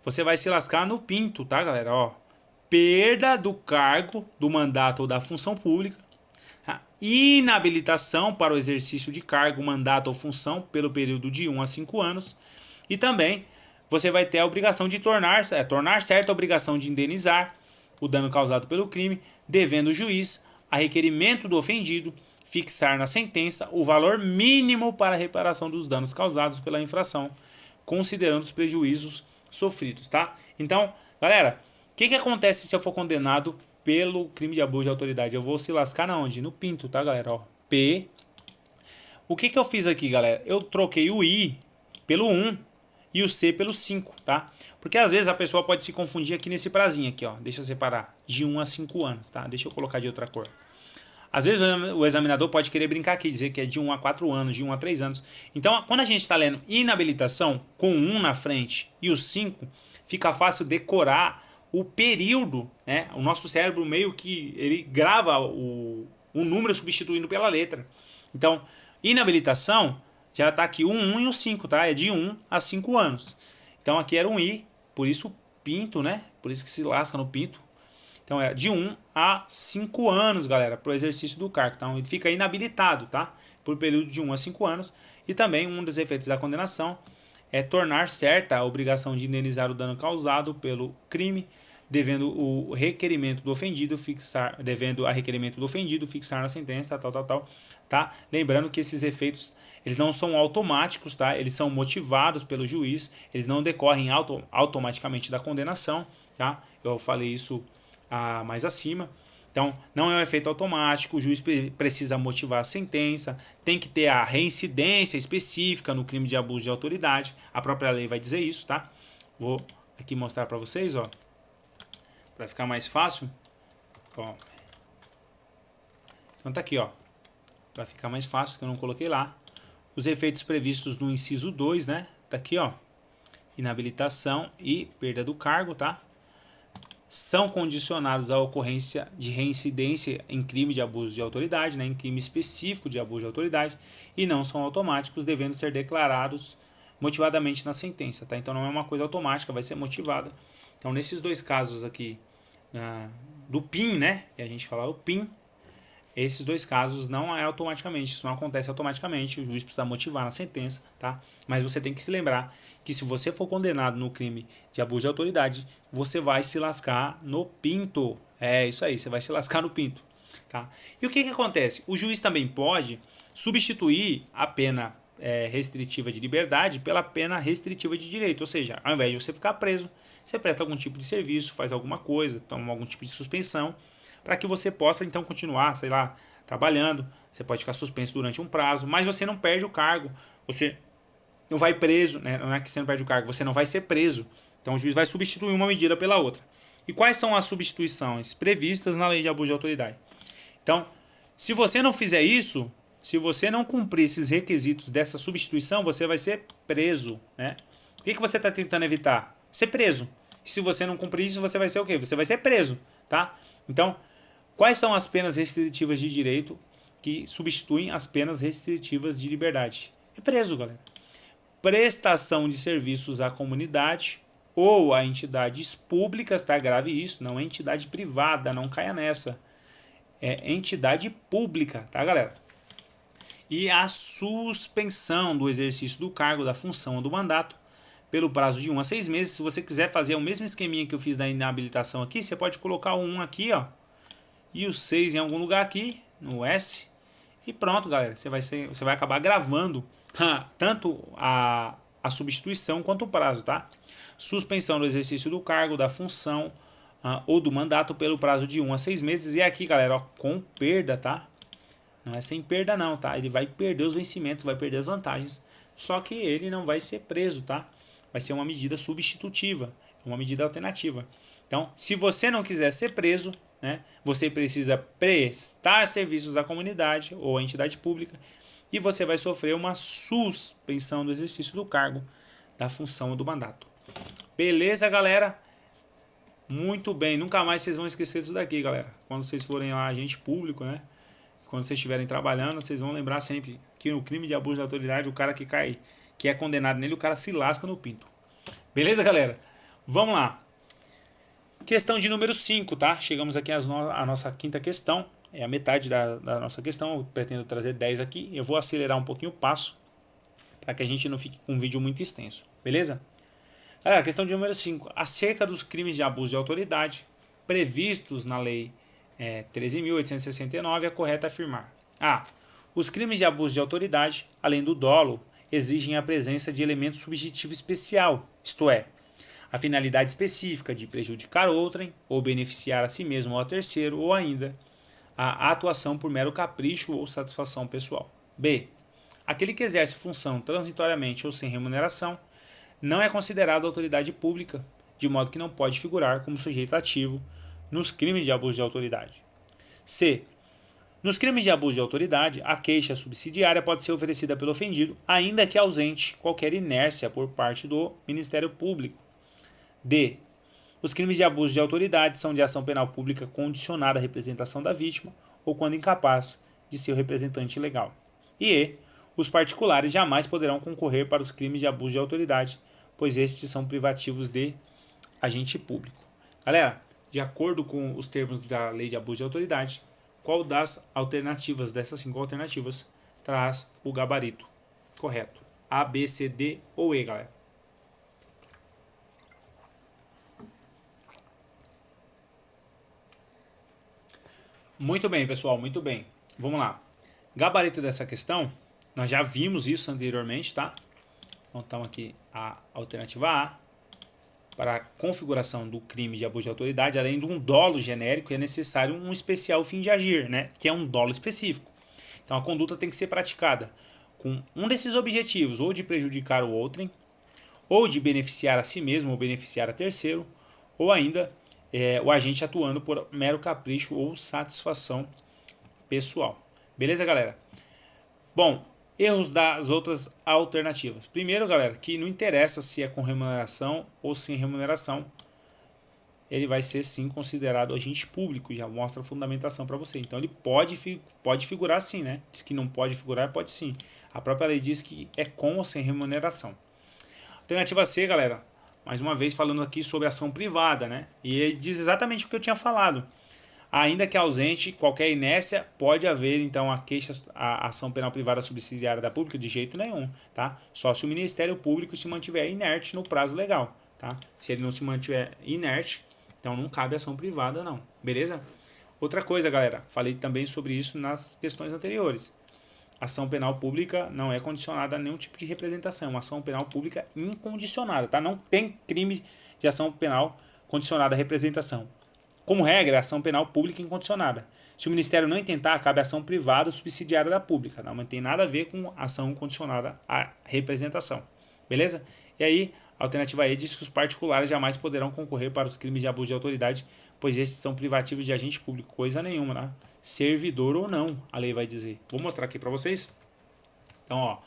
Speaker 2: você vai se lascar no pinto, tá, galera? Ó, perda do cargo, do mandato ou da função pública, inabilitação para o exercício de cargo, mandato ou função pelo período de 1 a 5 anos e também você vai ter a obrigação de tornar certa a obrigação de indenizar o dano causado pelo crime, devendo o juiz, a requerimento do ofendido, fixar na sentença o valor mínimo para a reparação dos danos causados pela infração, considerando os prejuízos sofridos, tá? Então, galera, o que acontece se eu for condenado pelo crime de abuso de autoridade? Eu vou se lascar na onde? No pinto, tá, galera? Ó, P. O que eu fiz aqui, galera? Eu troquei o I pelo 1 e o C pelo 5, tá? Porque às vezes a pessoa pode se confundir aqui nesse prazinho aqui, ó. Deixa eu separar. De 1 a 5 anos, tá? Deixa eu colocar de outra cor. Às vezes o examinador pode querer brincar aqui, dizer que é de 1 a 4 anos, de 1 a 3 anos. Então, quando a gente está lendo inabilitação com 1 na frente e o 5, fica fácil decorar o período, né? O nosso cérebro meio que ele grava o número substituindo pela letra. Então, inabilitação já está aqui o 1 e o 5, tá? É de 1 a 5 anos. Então aqui era um I, por isso pinto, né? Por isso que se lasca no pinto. Então era de 1 a 5 anos, galera, para o exercício do cargo. Então ele fica inabilitado, tá? Por período de 1 a 5 anos. E também um dos efeitos da condenação é tornar certa a obrigação de indenizar o dano causado pelo crime, devendo a requerimento do ofendido fixar na sentença, tá? Lembrando que esses efeitos, eles não são automáticos, tá? Eles são motivados pelo juiz, eles não decorrem automaticamente da condenação, tá? Eu falei isso mais acima. Então, não é um efeito automático, o juiz precisa motivar a sentença, tem que ter a reincidência específica no crime de abuso de autoridade, a própria lei vai dizer isso, tá? Vou aqui mostrar para vocês, ó, para ficar mais fácil. Ó. Então tá aqui, ó, para ficar mais fácil, que eu não coloquei lá. Os efeitos previstos no inciso 2, né? Tá aqui, ó, inabilitação e perda do cargo, tá? São condicionados à ocorrência de reincidência em crime de abuso de autoridade, né, em crime específico de abuso de autoridade, e não são automáticos, devendo ser declarados motivadamente na sentença. Tá? Então não é uma coisa automática, vai ser motivada. Então nesses dois casos aqui do PIN, né, e a gente fala o PIN, esses dois casos não é automaticamente, isso não acontece automaticamente, o juiz precisa motivar na sentença, tá? Mas você tem que se lembrar que se você for condenado no crime de abuso de autoridade, você vai se lascar no pinto. É isso aí, você vai se lascar no pinto, tá? E o que acontece? O juiz também pode substituir a pena restritiva de liberdade pela pena restritiva de direito, ou seja, ao invés de você ficar preso, você presta algum tipo de serviço, faz alguma coisa, toma algum tipo de suspensão, para que você possa então continuar, sei lá, trabalhando. Você pode ficar suspenso durante um prazo, mas você não perde o cargo, você não vai preso, né? Não é que você não perde o cargo, você não vai ser preso. Então o juiz vai substituir uma medida pela outra. E quais são as substituições previstas na lei de abuso de autoridade? Então, se você não fizer isso, se você não cumprir esses requisitos dessa substituição, você vai ser preso, né? O que você está tentando evitar? Ser preso. Se você não cumprir isso, você vai ser o quê? Você vai ser preso, tá? Então, quais são as penas restritivas de direito que substituem as penas restritivas de liberdade? É preso, galera. Prestação de serviços à comunidade ou a entidades públicas, tá? Grave isso, não é entidade privada, não caia nessa. É entidade pública, tá, galera? E a suspensão do exercício do cargo, da função ou do mandato pelo prazo de 1 a 6 meses. Se você quiser fazer o mesmo esqueminha que eu fiz da inabilitação aqui, você pode colocar o 1 aqui, ó, e o 6 em algum lugar aqui, no S, e pronto, galera. Você vai acabar gravando tanto a substituição quanto o prazo, tá? Suspensão do exercício do cargo, da função ou do mandato pelo prazo de 1 a 6 meses. E aqui, galera, ó, com perda, tá? Não é sem perda não, tá? Ele vai perder os vencimentos, vai perder as vantagens, só que ele não vai ser preso, tá? Vai ser uma medida substitutiva, uma medida alternativa. Então, se você não quiser ser preso, né, você precisa prestar serviços à comunidade ou à entidade pública e você vai sofrer uma suspensão do exercício do cargo, da função ou do mandato. Beleza, galera? Muito bem, nunca mais vocês vão esquecer disso daqui, galera. Quando vocês forem lá, agente público, né? Quando vocês estiverem trabalhando, vocês vão lembrar sempre que no crime de abuso de autoridade, o cara que cai, que é condenado nele, o cara se lasca no pinto. Beleza, galera? Vamos lá. Questão de número 5, tá? Chegamos aqui à nossa quinta questão. É a metade da nossa questão. Eu pretendo trazer 10 aqui. Eu vou acelerar um pouquinho o passo para que a gente não fique com um vídeo muito extenso. Beleza? Galera, questão de número 5. Acerca dos crimes de abuso de autoridade previstos na lei 13.869, é correto afirmar: A. Os crimes de abuso de autoridade, além do dolo, exigem a presença de elemento subjetivo especial, isto é, a finalidade específica de prejudicar outrem, ou beneficiar a si mesmo ou a terceiro, ou ainda a atuação por mero capricho ou satisfação pessoal. B. Aquele que exerce função transitoriamente ou sem remuneração não é considerado autoridade pública, de modo que não pode figurar como sujeito ativo nos crimes de abuso de autoridade. C. Nos crimes de abuso de autoridade, a queixa subsidiária pode ser oferecida pelo ofendido, ainda que ausente qualquer inércia por parte do Ministério Público. D. Os crimes de abuso de autoridade são de ação penal pública condicionada à representação da vítima ou quando incapaz de seu representante legal. E E. Os particulares jamais poderão concorrer para os crimes de abuso de autoridade, pois estes são privativos de agente público. Galera, de acordo com os termos da Lei de Abuso de Autoridade, qual das alternativas, dessas 5 alternativas, traz o gabarito correto? A, B, C, D ou E, galera? Muito bem, pessoal, muito bem. Vamos lá. Gabarito dessa questão, nós já vimos isso anteriormente, tá? Então, estamos aqui a alternativa A. Para a configuração do crime de abuso de autoridade, além de um dolo genérico, é necessário um especial fim de agir, né? Que é um dolo específico. Então, a conduta tem que ser praticada com um desses objetivos, ou de prejudicar o outrem, ou de beneficiar a si mesmo ou beneficiar a terceiro, ou ainda o agente atuando por mero capricho ou satisfação pessoal. Beleza, galera? Bom, erros das outras alternativas. Primeiro, galera, que não interessa se é com remuneração ou sem remuneração, ele vai ser sim considerado agente público, já mostra a fundamentação para você. Então ele pode figurar sim, né? Diz que não pode figurar, pode sim. A própria lei diz que é com ou sem remuneração. Alternativa C, galera, mais uma vez falando aqui sobre ação privada, né? E ele diz exatamente o que eu tinha falado. Ainda que ausente qualquer inércia, pode haver então a ação penal privada subsidiária da pública de jeito nenhum, tá? Só se o Ministério Público se mantiver inerte no prazo legal, tá? Se ele não se mantiver inerte, então não cabe ação privada não, beleza? Outra coisa, galera, falei também sobre isso nas questões anteriores. Ação penal pública não é condicionada a nenhum tipo de representação, uma ação penal pública incondicionada, tá? Não tem crime de ação penal condicionada à representação. Como regra, ação penal pública incondicionada. Se o Ministério não intentar, cabe ação privada subsidiária da pública. Não tem nada a ver com ação condicionada à representação. Beleza? E aí, a alternativa E diz que os particulares jamais poderão concorrer para os crimes de abuso de autoridade, pois esses são privativos de agente público. Coisa nenhuma, né? Servidor ou não, a lei vai dizer. Vou mostrar aqui para vocês. Então, ó,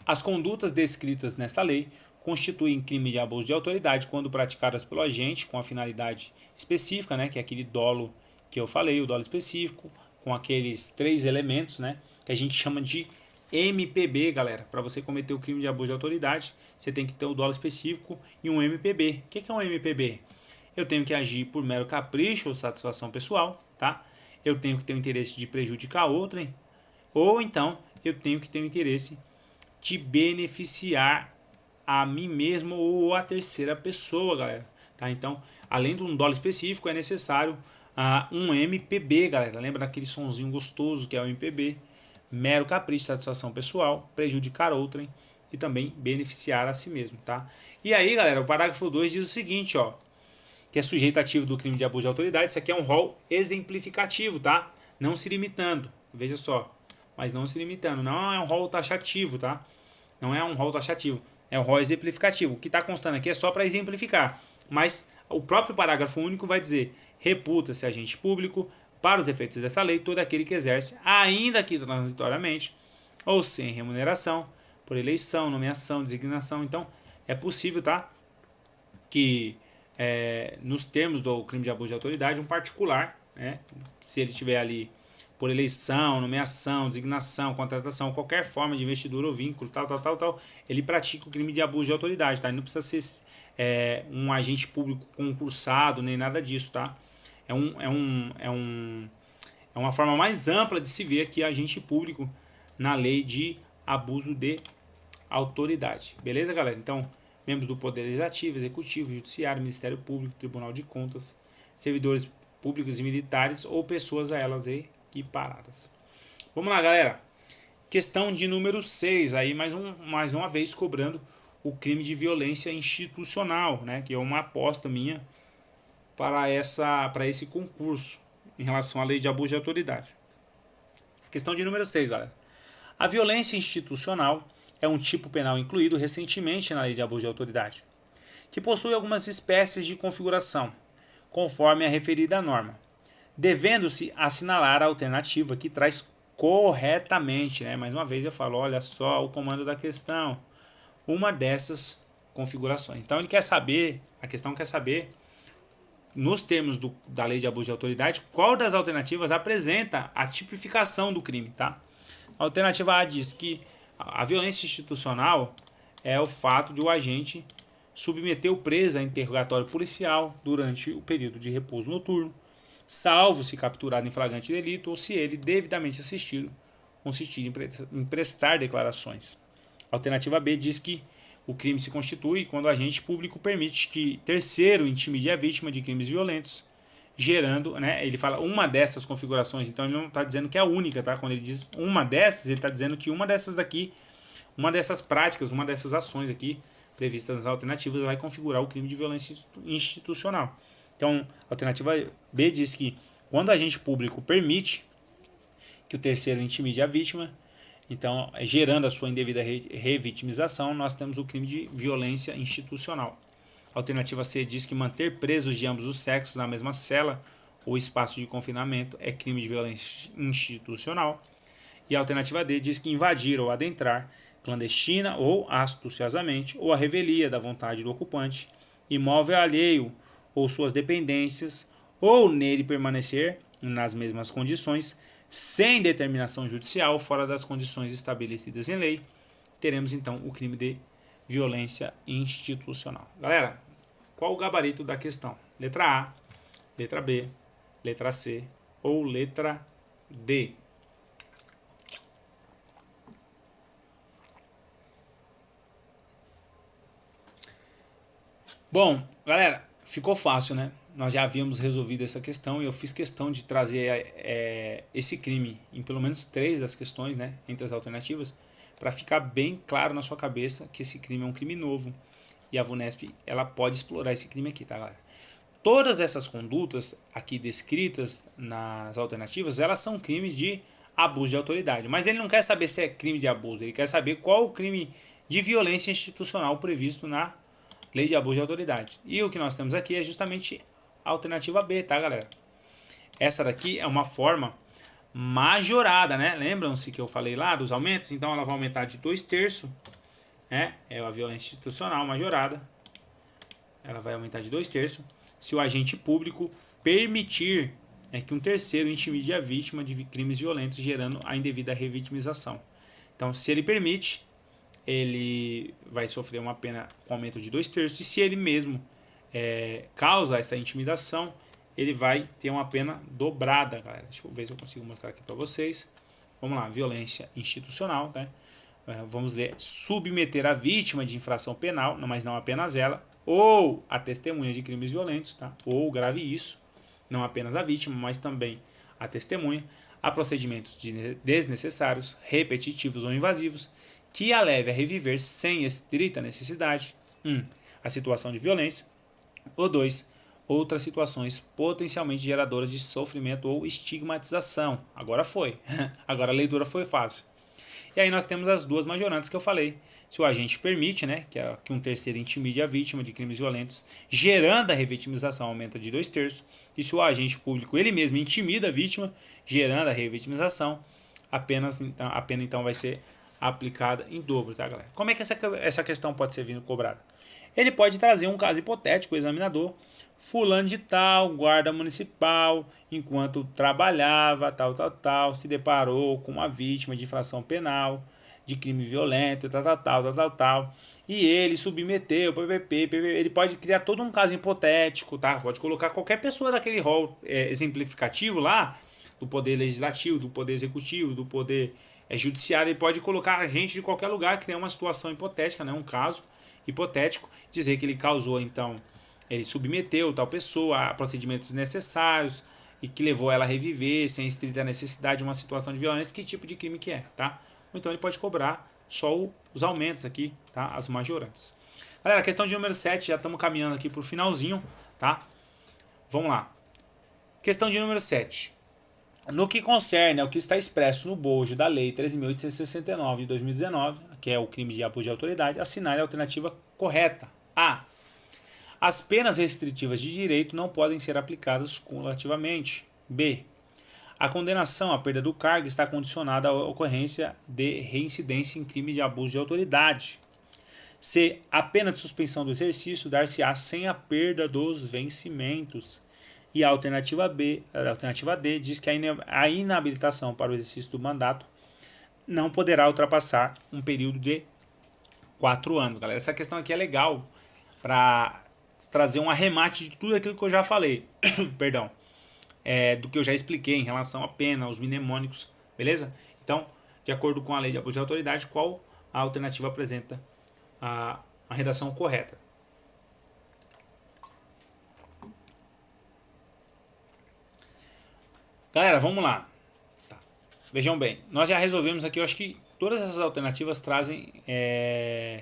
Speaker 2: as condutas descritas nesta lei constituem crime de abuso de autoridade quando praticadas pelo agente com a finalidade específica, né, que é aquele dolo que eu falei, o dolo específico, com aqueles 3 elementos, né, que a gente chama de MPB, galera. Para você cometer o crime de abuso de autoridade, você tem que ter o dolo específico e um MPB. O que é um MPB? Eu tenho que agir por mero capricho ou satisfação pessoal, tá? Eu tenho que ter o interesse de prejudicar outrem, ou então eu tenho que ter o interesse de beneficiar a mim mesmo ou a terceira pessoa, galera. Tá? Então, além de um dolo específico, é necessário um MPB, galera. Lembra daquele sonzinho gostoso que é o MPB? Mero capricho, satisfação pessoal, prejudicar outrem e também beneficiar a si mesmo, tá? E aí, galera, o parágrafo 2 diz o seguinte, ó, que é sujeito ativo do crime de abuso de autoridade. Isso aqui é um rol exemplificativo, tá? Não se limitando, veja só, mas não se limitando. Não é um rol taxativo, tá? Não é um rol taxativo. É o rol exemplificativo. O que está constando aqui é só para exemplificar. Mas o próprio parágrafo único vai dizer: reputa-se agente público, para os efeitos dessa lei, todo aquele que exerce, ainda que transitoriamente, ou sem remuneração, por eleição, nomeação, designação. Então, é possível, tá? Que nos termos do crime de abuso de autoridade, um particular, né, se ele tiver ali por eleição, nomeação, designação, contratação, qualquer forma de investidura ou vínculo, tal, ele pratica o crime de abuso de autoridade, tá? Ele não precisa ser um agente público concursado, nem nada disso, tá? É uma forma mais ampla de se ver aqui agente público na lei de abuso de autoridade. Beleza, galera? Então, membros do Poder Legislativo, Executivo, Judiciário, Ministério Público, Tribunal de Contas, servidores públicos e militares ou pessoas a elas equiparadas. Vamos lá, galera. Questão de número 6, aí mais uma vez cobrando o crime de violência institucional, né, que é uma aposta minha para esse concurso em relação à lei de abuso de autoridade. Questão de número 6, galera. A violência institucional é um tipo penal incluído recentemente na lei de abuso de autoridade, que possui algumas espécies de configuração, conforme a referida norma, devendo-se assinalar a alternativa que traz corretamente, né? Mais uma vez eu falo, olha só o comando da questão, uma dessas configurações. Então ele quer saber, a questão quer saber, nos termos da lei de abuso de autoridade, qual das alternativas apresenta a tipificação do crime, tá? A alternativa A diz que a violência institucional é o fato de o agente submeteu presa a interrogatório policial durante o período de repouso noturno, salvo se capturado em flagrante delito ou se ele devidamente consistir em prestar declarações. A alternativa B diz que o crime se constitui quando o agente público permite que terceiro intimide a vítima de crimes violentos, gerando, né, ele fala uma dessas configurações, então ele não está dizendo que é a única, tá? Quando ele diz uma dessas, ele está dizendo que uma dessas daqui, uma dessas práticas, uma dessas ações aqui, previstas nas alternativas, vai configurar o crime de violência institucional. Então, a alternativa B diz que quando o agente público permite que o terceiro intimide a vítima, então, gerando a sua indevida revitimização, nós temos o crime de violência institucional. A alternativa C diz que manter presos de ambos os sexos na mesma cela ou espaço de confinamento é crime de violência institucional. E a alternativa D diz que invadir ou adentrar, clandestina ou astuciosamente, ou a revelia da vontade do ocupante, imóvel alheio ou suas dependências, ou nele permanecer nas mesmas condições, sem determinação judicial, fora das condições estabelecidas em lei, teremos então o crime de violência institucional. Galera, qual o gabarito da questão? Letra A, letra B, letra C ou letra D? Bom, galera, ficou fácil, né? Nós já havíamos resolvido essa questão e eu fiz questão de trazer esse crime em pelo menos 3 das questões, né, entre as alternativas, para ficar bem claro na sua cabeça que esse crime é um crime novo e a VUNESP ela pode explorar esse crime aqui, tá, galera? Todas essas condutas aqui descritas nas alternativas, elas são crimes de abuso de autoridade, mas ele não quer saber se é crime de abuso, ele quer saber qual o crime de violência institucional previsto na Lei de Abuso de Autoridade. E o que nós temos aqui é justamente a alternativa B, tá, galera? Essa daqui é uma forma majorada, né? Lembram-se que eu falei lá dos aumentos? Então ela vai aumentar de 2/3, né? É a violência institucional majorada. Ela vai aumentar de 2/3 se o agente público permitir que um terceiro intimide a vítima de crimes violentos, gerando a indevida revitimização. Então, se ele permite, ele vai sofrer uma pena com aumento de 2/3, e se ele mesmo causa essa intimidação, ele vai ter uma pena dobrada, galera. Deixa eu ver se eu consigo mostrar aqui para vocês. Vamos lá, violência institucional, né? Vamos ler: submeter a vítima de infração penal, mas não apenas ela, ou a testemunha de crimes violentos, tá? Ou grave isso, não apenas a vítima, mas também a testemunha, a procedimentos desnecessários, repetitivos ou invasivos, que a leve a reviver sem estrita necessidade, a situação de violência, ou 2, outras situações potencialmente geradoras de sofrimento ou estigmatização. Agora foi, agora a leitura foi fácil. E aí nós temos as duas majorantes que eu falei. Se o agente permite, né, que um terceiro intimide a vítima de crimes violentos, gerando a revitimização, aumenta de 2/3. E se o agente público ele mesmo intimida a vítima, gerando a revitimização, a pena então vai ser aplicada em dobro, tá, galera? Como é que essa questão pode ser vindo cobrada? Ele pode trazer um caso hipotético, o examinador: fulano de tal, guarda municipal, enquanto trabalhava, tal, se deparou com uma vítima de infração penal, de crime violento, tal, e ele submeteu, ele pode criar todo um caso hipotético, tá? Pode colocar qualquer pessoa daquele rol exemplificativo lá, do poder legislativo, do poder executivo, do poder judiciário, ele pode colocar a gente de qualquer lugar, criar uma situação hipotética, né? Um caso hipotético, dizer que ele causou, então, ele submeteu tal pessoa a procedimentos necessários e que levou ela a reviver sem estrita necessidade de uma situação de violência, que tipo de crime que é, tá? Ou então ele pode cobrar só os aumentos aqui, tá? As majorantes. Galera, questão de número 7, já estamos caminhando aqui para o finalzinho, tá? Vamos lá. Questão de número 7. No que concerne ao que está expresso no bojo da Lei 13.869 de 2019, que é o crime de abuso de autoridade, assinale a alternativa correta. A. As penas restritivas de direito não podem ser aplicadas cumulativamente. B. A condenação à perda do cargo está condicionada à ocorrência de reincidência em crime de abuso de autoridade. C. A pena de suspensão do exercício dar-se-á sem a perda dos vencimentos. E a alternativa D, diz que a inabilitação para o exercício do mandato não poderá ultrapassar um período de 4 anos. Galera, essa questão aqui é legal. para trazer um arremate de tudo aquilo que eu já falei. Perdão. Do que eu já expliquei em relação à pena, aos mnemônicos, beleza? Então, de acordo com a lei de abuso de autoridade, qual a alternativa apresenta a redação correta? Galera, vamos lá. Tá. Vejam bem, nós já resolvemos aqui, eu acho que todas essas alternativas trazem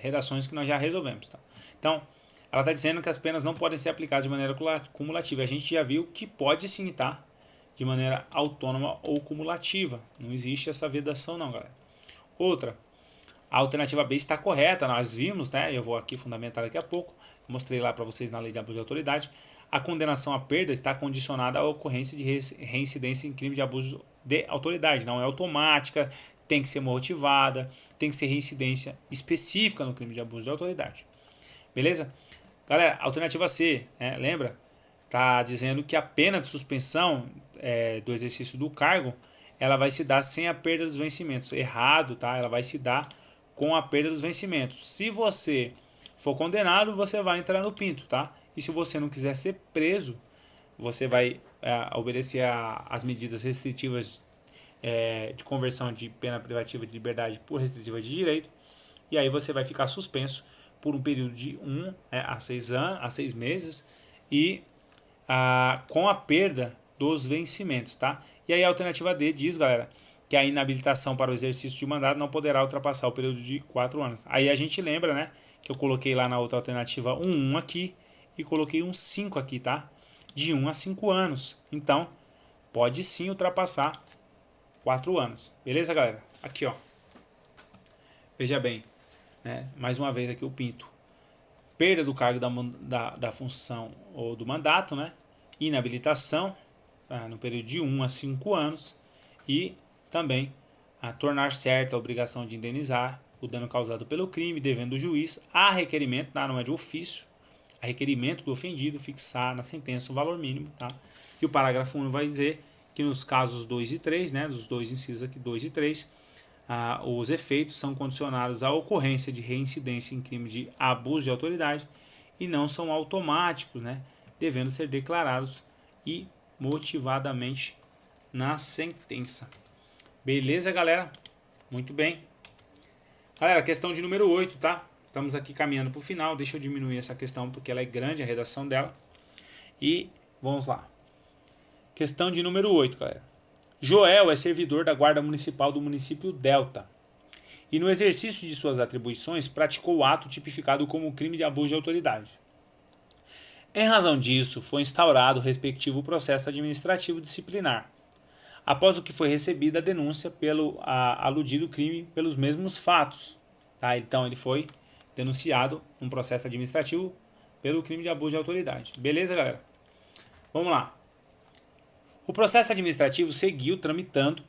Speaker 2: redações que nós já resolvemos. Tá? Então, ela está dizendo que as penas não podem ser aplicadas de maneira cumulativa. A gente já viu que pode sim, tá? De maneira autônoma ou cumulativa. Não existe essa vedação não, galera. Outra, a alternativa B está correta, nós vimos, né? Eu vou aqui fundamentar daqui a pouco. Mostrei lá para vocês na lei de abuso de autoridade. A condenação à perda está condicionada à ocorrência de reincidência em crime de abuso de autoridade. Não é automática, tem que ser motivada, tem que ser reincidência específica no crime de abuso de autoridade. Beleza? Galera, alternativa C, lembra? Está dizendo que a pena de suspensão do exercício do cargo, ela vai se dar sem a perda dos vencimentos. Errado, tá? Ela vai se dar com a perda dos vencimentos. Se você for condenado, você vai entrar no pinto, tá? E se você não quiser ser preso, você vai obedecer às medidas restritivas de conversão de pena privativa de liberdade por restritiva de direito. E aí você vai ficar suspenso por um período de 1 a 6 meses e com a perda dos vencimentos, tá? E aí a alternativa D diz, galera, que a inabilitação para o exercício de mandato não poderá ultrapassar o período de 4 anos. Aí a gente lembra, né, que eu coloquei lá na outra alternativa um 1 aqui e coloquei um 5 aqui, tá? De 1 a 5 anos. Então, pode sim ultrapassar 4 anos. Beleza, galera? Aqui, ó. Veja bem, né? Mais uma vez aqui o pinto. Perda do cargo da função ou do mandato, né? Inabilitação no período de 1 a 5 anos e também tornar certa a obrigação de indenizar o dano causado pelo crime, devendo o juiz, a requerimento, não é de ofício, a requerimento do ofendido, fixar na sentença o valor mínimo, tá? E o parágrafo 1 vai dizer que nos casos 2 e 3, né, dos dois incisos aqui, 2 e 3, os efeitos são condicionados à ocorrência de reincidência em crime de abuso de autoridade e não são automáticos, né, devendo ser declarados e motivadamente na sentença. Beleza, galera? Muito bem. Galera, questão de número 8, tá? Estamos aqui caminhando para o final. Deixa eu diminuir essa questão porque ela é grande, a redação dela. E vamos lá. Questão de número 8, galera. Joel é servidor da Guarda Municipal do município Delta e no exercício de suas atribuições praticou o ato tipificado como crime de abuso de autoridade. Em razão disso, foi instaurado o respectivo processo administrativo disciplinar, após o que foi recebida a denúncia pelo aludido crime pelos mesmos fatos. Tá? Então ele foi denunciado um processo administrativo pelo crime de abuso de autoridade. Beleza, galera? Vamos lá. O processo administrativo seguiu tramitando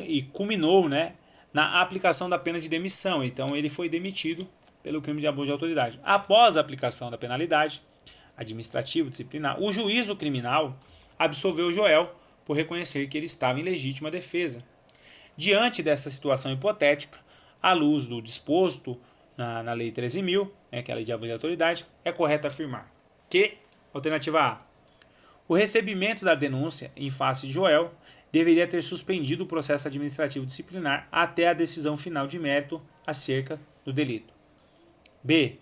Speaker 2: e culminou, né, na aplicação da pena de demissão. Então ele foi demitido pelo crime de abuso de autoridade. Após a aplicação da penalidade administrativa disciplinar, o juízo criminal absolveu Joel por reconhecer que ele estava em legítima defesa. Diante dessa situação hipotética, à luz do disposto na Lei 13.000, que é a Lei de Abuso de Autoridade, é correto afirmar que, alternativa A, o recebimento da denúncia em face de Joel deveria ter suspendido o processo administrativo disciplinar até a decisão final de mérito acerca do delito. B,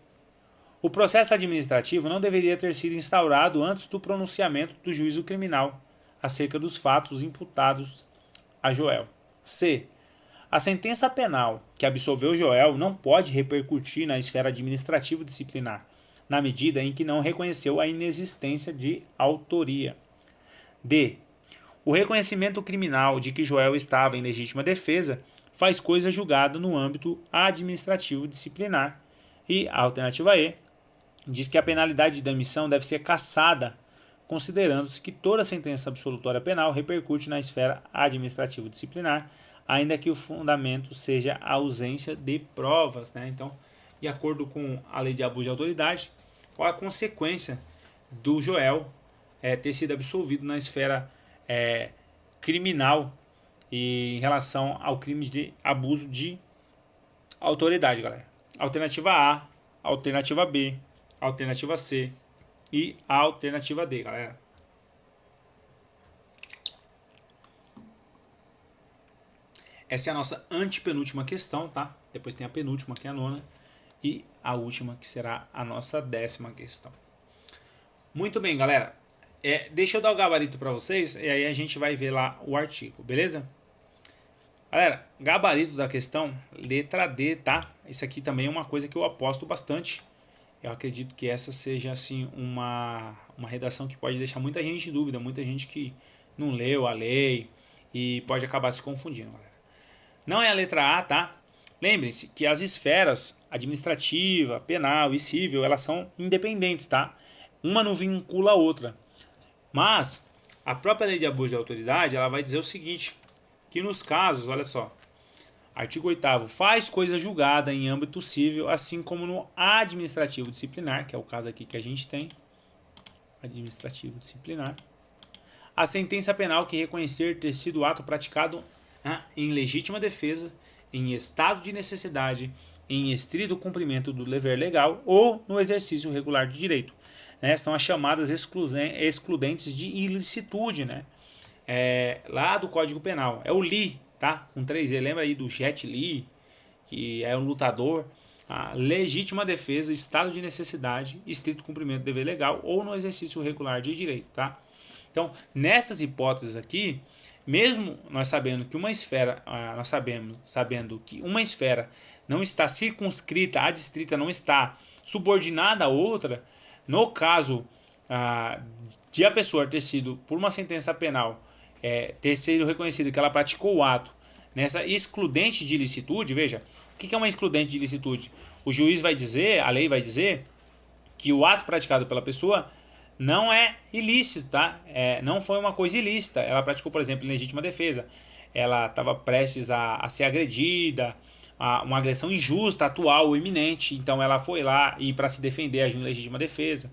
Speaker 2: o processo administrativo não deveria ter sido instaurado antes do pronunciamento do juízo criminal acerca dos fatos imputados a Joel. C, a sentença penal que absolveu Joel não pode repercutir na esfera administrativa disciplinar, na medida em que não reconheceu a inexistência de autoria. D, o reconhecimento criminal de que Joel estava em legítima defesa faz coisa julgada no âmbito administrativo disciplinar. E a alternativa E diz que a penalidade de demissão deve ser cassada, considerando-se que toda sentença absolutória penal repercute na esfera administrativa disciplinar, ainda que o fundamento seja a ausência de provas. Né? Então, de acordo com a Lei de Abuso de Autoridade, qual a consequência do Joel ter sido absolvido na esfera criminal e em relação ao crime de abuso de autoridade, galera? Alternativa A, alternativa B a alternativa C e a alternativa D, galera. Essa é a nossa antepenúltima questão, tá? Depois tem a penúltima, que é a nona, e a última, que será a nossa 10ª questão. Muito bem, galera. Deixa eu dar o gabarito para vocês, e aí a gente vai ver lá o artigo, beleza? Galera, gabarito da questão, letra D, tá? Isso aqui também é uma coisa que eu aposto bastante. Eu acredito que essa seja, assim, uma redação que pode deixar muita gente em dúvida, muita gente que não leu a lei e pode acabar se confundindo, galera. Não é a letra A, tá? Lembrem-se que as esferas administrativa, penal e civil, elas são independentes, tá? Uma não vincula a outra. Mas a própria lei de abuso de autoridade, ela vai dizer o seguinte, que nos casos, olha só, artigo 8º, faz coisa julgada em âmbito civil, assim como no administrativo disciplinar, que é o caso aqui que a gente tem, administrativo disciplinar, a sentença penal que reconhecer ter sido ato praticado em legítima defesa, em estado de necessidade, em estrito cumprimento do dever legal ou no exercício regular de direito. São as chamadas excludentes de ilicitude, né? Lá do Código Penal. É o Lee, tá? Com 3E. Lembra aí do Jet Li, que é um lutador. A legítima defesa, estado de necessidade, estrito cumprimento do dever legal ou no exercício regular de direito, tá? Então, nessas hipóteses aqui, mesmo nós sabendo que uma esfera, sabendo que uma esfera não está circunscrita, adstrita não está subordinada a outra, no caso de a pessoa ter sido, por uma sentença penal, ter sido reconhecido que ela praticou o ato nessa excludente de ilicitude, veja, o que é uma excludente de ilicitude? O juiz vai dizer, a lei vai dizer, que o ato praticado pela pessoa não é ilícito, tá? Não foi uma coisa ilícita. Ela praticou, por exemplo, em legítima defesa. Ela estava prestes a ser agredida, uma agressão injusta, atual ou iminente. Então ela foi lá e para se defender agiu em legítima defesa.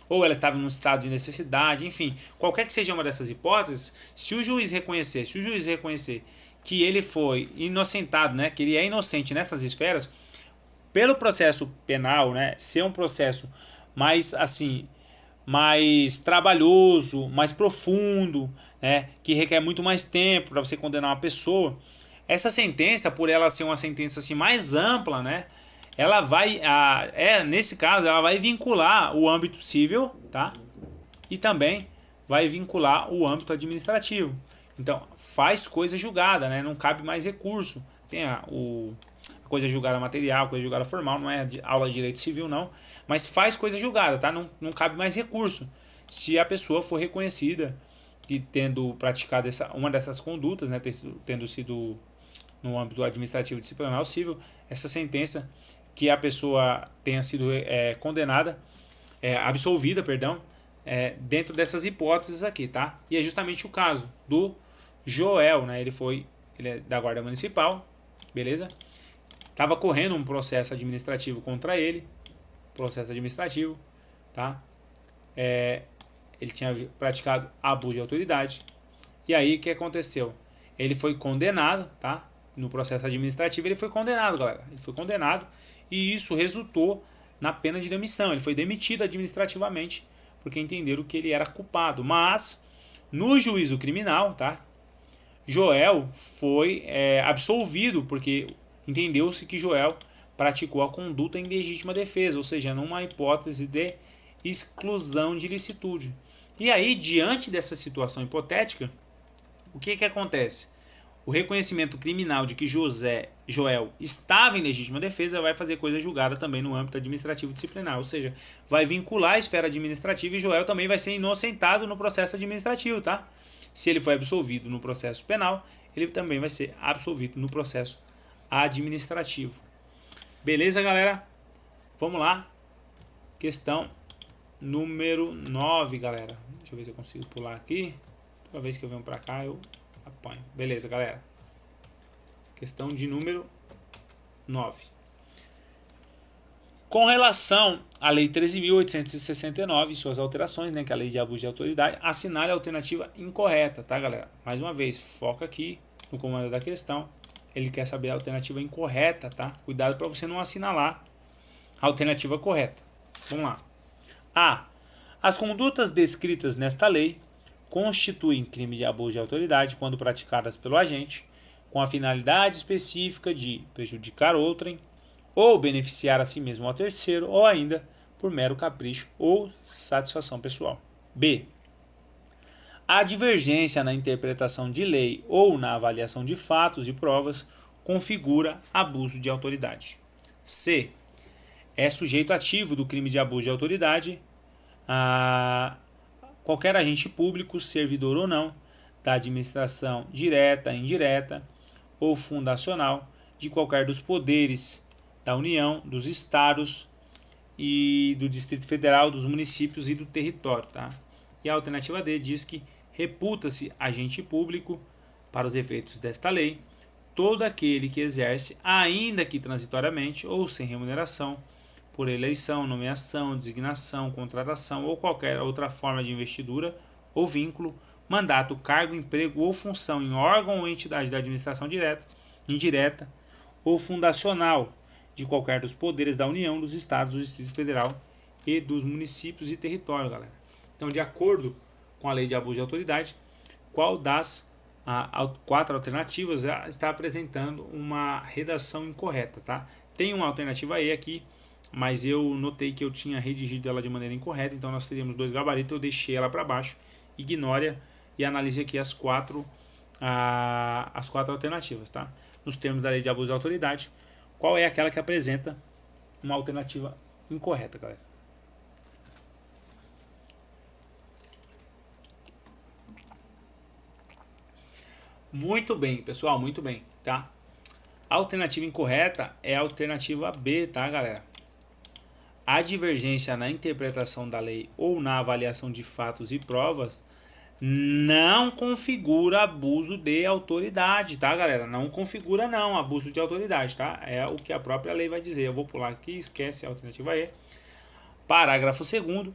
Speaker 2: Ou ela estava num estado de necessidade, enfim. Qualquer que seja uma dessas hipóteses, se o juiz reconhecer que ele foi inocentado, né, que ele é inocente nessas esferas, pelo processo penal, né, ser um processo mais assim, mais trabalhoso, mais profundo, né, que requer muito mais tempo para você condenar uma pessoa. Essa sentença, por ela ser uma sentença assim mais ampla, né, ela vai, nesse caso, ela vai vincular o âmbito civil, tá? E também vai vincular o âmbito administrativo. Então, faz coisa julgada, né? Não cabe mais recurso. Tem a coisa julgada material, coisa julgada formal, não é aula de direito civil, não. Mas faz coisa julgada, tá? Não cabe mais recurso. Se a pessoa for reconhecida que tendo praticado uma dessas condutas, né? Tendo sido no âmbito administrativo, disciplinar ou civil, essa sentença que a pessoa tenha sido condenada, absolvida, perdão, dentro dessas hipóteses aqui, tá? E é justamente o caso do Joel, né? Ele é da Guarda Municipal, beleza? Tava correndo um processo administrativo contra ele, tá? Ele tinha praticado abuso de autoridade. E aí, o que aconteceu? Ele foi condenado, tá? No processo administrativo ele foi condenado, galera. Ele foi condenado e isso resultou na pena de demissão. Ele foi demitido administrativamente porque entenderam que ele era culpado. Mas, no juízo criminal, tá? Joel foi absolvido porque entendeu-se que Joel praticou a conduta em legítima defesa, ou seja, numa hipótese de exclusão de ilicitude. E aí, diante dessa situação hipotética, o que acontece? O reconhecimento criminal de que Joel estava em legítima defesa vai fazer coisa julgada também no âmbito administrativo disciplinar, ou seja, vai vincular a esfera administrativa e Joel também vai ser inocentado no processo administrativo, tá? Se ele foi absolvido no processo penal, ele também vai ser absolvido no processo administrativo. Beleza, galera? Vamos lá. Questão número 9, galera. Deixa eu ver se eu consigo pular aqui. Toda vez que eu venho pra cá, eu apanho. Beleza, galera. Questão de número 9. Com relação à Lei 13.869 e suas alterações, né, que é a Lei de Abuso de Autoridade, assinale a alternativa incorreta, tá, galera? Mais uma vez, foca aqui no comando da questão. Ele quer saber a alternativa incorreta, tá? Cuidado para você não assinalar a alternativa correta. Vamos lá. A. As condutas descritas nesta lei constituem crime de abuso de autoridade quando praticadas pelo agente com a finalidade específica de prejudicar outrem ou beneficiar a si mesmo ou a terceiro, ou ainda por mero capricho ou satisfação pessoal. B. A divergência na interpretação de lei ou na avaliação de fatos e provas configura abuso de autoridade. C. É sujeito ativo do crime de abuso de autoridade a qualquer agente público, servidor ou não, da administração direta, indireta ou fundacional de qualquer dos poderes da União, dos estados e do Distrito Federal, dos municípios e do território. Tá? E a alternativa D diz que reputa-se agente público, para os efeitos desta lei, todo aquele que exerce, ainda que transitoriamente ou sem remuneração, por eleição, nomeação, designação, contratação ou qualquer outra forma de investidura ou vínculo, mandato, cargo, emprego ou função em órgão ou entidade da administração direta, indireta ou fundacional de qualquer dos poderes da União, dos estados, do Distrito Federal e dos municípios e território, galera. Então, de acordo com a lei de abuso de autoridade, qual das 4 alternativas está apresentando uma redação incorreta, tá? Tem uma alternativa E aqui, mas eu notei que eu tinha redigido ela de maneira incorreta, então nós teríamos 2 gabaritos, eu deixei ela para baixo, ignore e analise aqui as 4 alternativas, tá? Nos termos da lei de abuso de autoridade, qual é aquela que apresenta uma alternativa incorreta, galera? Muito bem, pessoal, muito bem, tá? A alternativa incorreta é a alternativa B, tá, galera? A divergência na interpretação da lei ou na avaliação de fatos e provas não configura abuso de autoridade, tá, galera? Não configura não abuso de autoridade, tá? É o que a própria lei vai dizer. Eu vou pular aqui, esquece a alternativa E. Parágrafo 2º.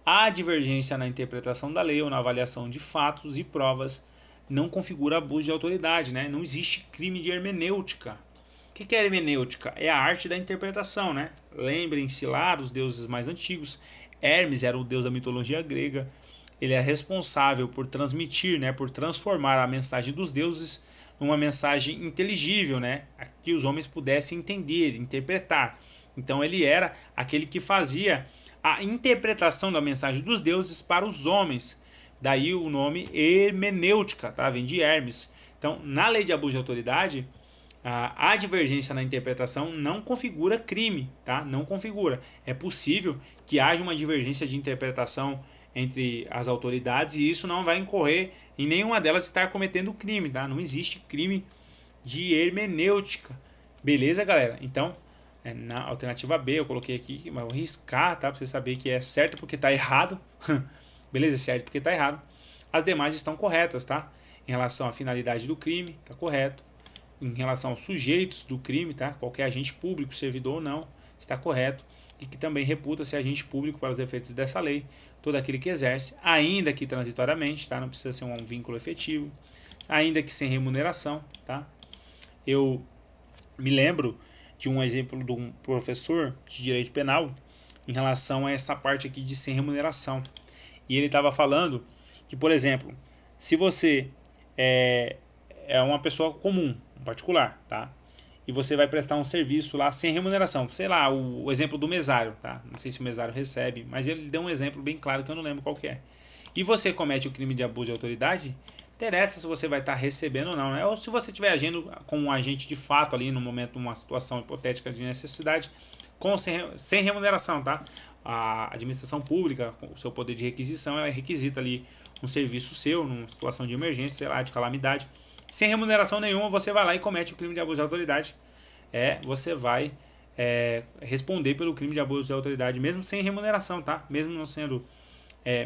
Speaker 2: A divergência na interpretação da lei ou na avaliação de fatos e provas não configura abuso de autoridade, né? Não existe crime de hermenêutica. O que é hermenêutica? É a arte da interpretação, né? Lembrem-se lá dos deuses mais antigos. Hermes era o deus da mitologia grega. Ele é responsável por transmitir, né? Por transformar a mensagem dos deuses numa mensagem inteligível, né? Que os homens pudessem entender, interpretar. Então ele era aquele que fazia a interpretação da mensagem dos deuses para os homens. Daí o nome hermenêutica, tá? Vem de Hermes. Então, na lei de abuso de autoridade, a divergência na interpretação não configura crime, tá? Não configura. É possível que haja uma divergência de interpretação entre as autoridades e isso não vai incorrer em nenhuma delas estar cometendo crime, tá? Não existe crime de hermenêutica. Beleza, galera? Então, na alternativa B eu coloquei aqui, mas vou riscar, tá? Pra você saber que é certo porque tá errado. Beleza? É certo porque tá errado. As demais estão corretas, tá? Em relação à finalidade do crime, tá correto. Em relação aos sujeitos do crime, tá? Qualquer agente público, servidor ou não, está correto. E que também reputa-se agente público para os efeitos dessa lei, todo aquele que exerce, ainda que transitoriamente, tá? Não precisa ser um vínculo efetivo, ainda que sem remuneração, tá? Eu me lembro de um exemplo de um professor de direito penal em relação a essa parte aqui de sem remuneração. E ele estava falando que, por exemplo, se você é uma pessoa comum, um particular, tá? E você vai prestar um serviço lá sem remuneração. Sei lá, o exemplo do mesário, tá? Não sei se o mesário recebe, mas ele deu um exemplo bem claro que eu não lembro qual que é. E você comete o crime de abuso de autoridade, interessa se você vai estar recebendo ou não, né? Ou se você estiver agindo como um agente de fato ali no momento de uma situação hipotética de necessidade, sem remuneração, tá? A administração pública, o seu poder de requisição, ela requisita ali um serviço seu, numa situação de emergência, sei lá, de calamidade. Sem remuneração nenhuma, você vai lá e comete o crime de abuso de autoridade. Você vai responder pelo crime de abuso de autoridade, mesmo sem remuneração, tá? Mesmo não sendo,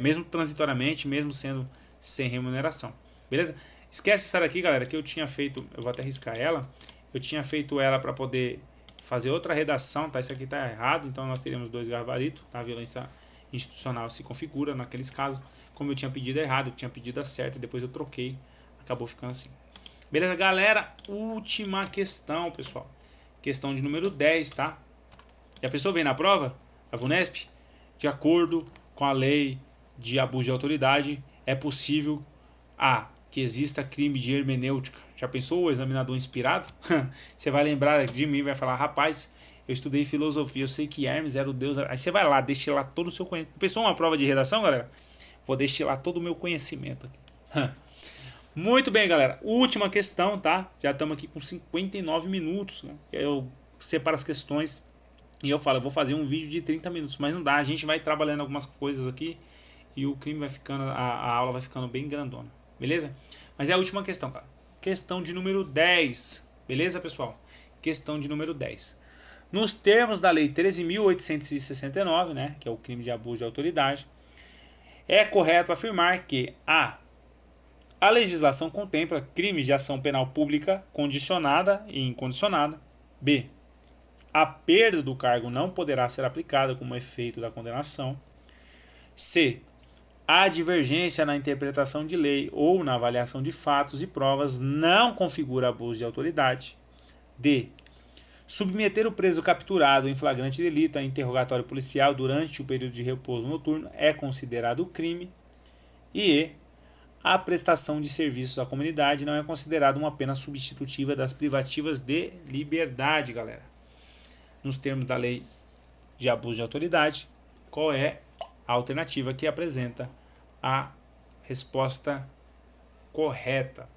Speaker 2: mesmo transitoriamente, mesmo sendo sem remuneração. Beleza? Esquece essa daqui, galera, que eu tinha feito, eu vou até riscar ela, eu tinha feito ela para poder fazer outra redação, tá? Isso aqui tá errado, então nós teríamos 2 gabaritos, tá? A violência institucional se configura naqueles casos, como eu tinha pedido errado, eu tinha pedido a certa, depois eu troquei, acabou ficando assim. Beleza, galera? Última questão, pessoal. Questão de número 10, tá? E a pessoa vem na prova, a VUNESP, de acordo com a lei de abuso de autoridade, é possível que exista crime de hermenêutica. Já pensou o examinador inspirado? Você vai lembrar de mim e vai falar, rapaz, eu estudei filosofia, eu sei que Hermes era o deus. Aí você vai lá, destilar todo o seu conhecimento. Pensou uma prova de redação, galera? Vou destilar todo o meu conhecimento aqui. Muito bem, galera. Última questão, tá? Já estamos aqui com 59 minutos. Né? Eu separo as questões e eu falo, eu vou fazer um vídeo de 30 minutos, mas não dá. A gente vai trabalhando algumas coisas aqui e o crime vai ficando, a aula vai ficando bem grandona. Beleza? Mas é a última questão, cara. Questão de número 10. Beleza, pessoal? Questão de número 10. Nos termos da Lei 13.869, né, que é o crime de abuso de autoridade, é correto afirmar que a legislação contempla crimes de ação penal pública condicionada e incondicionada. B. A perda do cargo não poderá ser aplicada como efeito da condenação. C. A divergência na interpretação de lei ou na avaliação de fatos e provas não configura abuso de autoridade. D. Submeter o preso capturado em flagrante delito a interrogatório policial durante o período de repouso noturno é considerado crime. E E. A prestação de serviços à comunidade não é considerada uma pena substitutiva das privativas de liberdade, galera. Nos termos da lei de abuso de autoridade, qual é a alternativa que apresenta a resposta correta?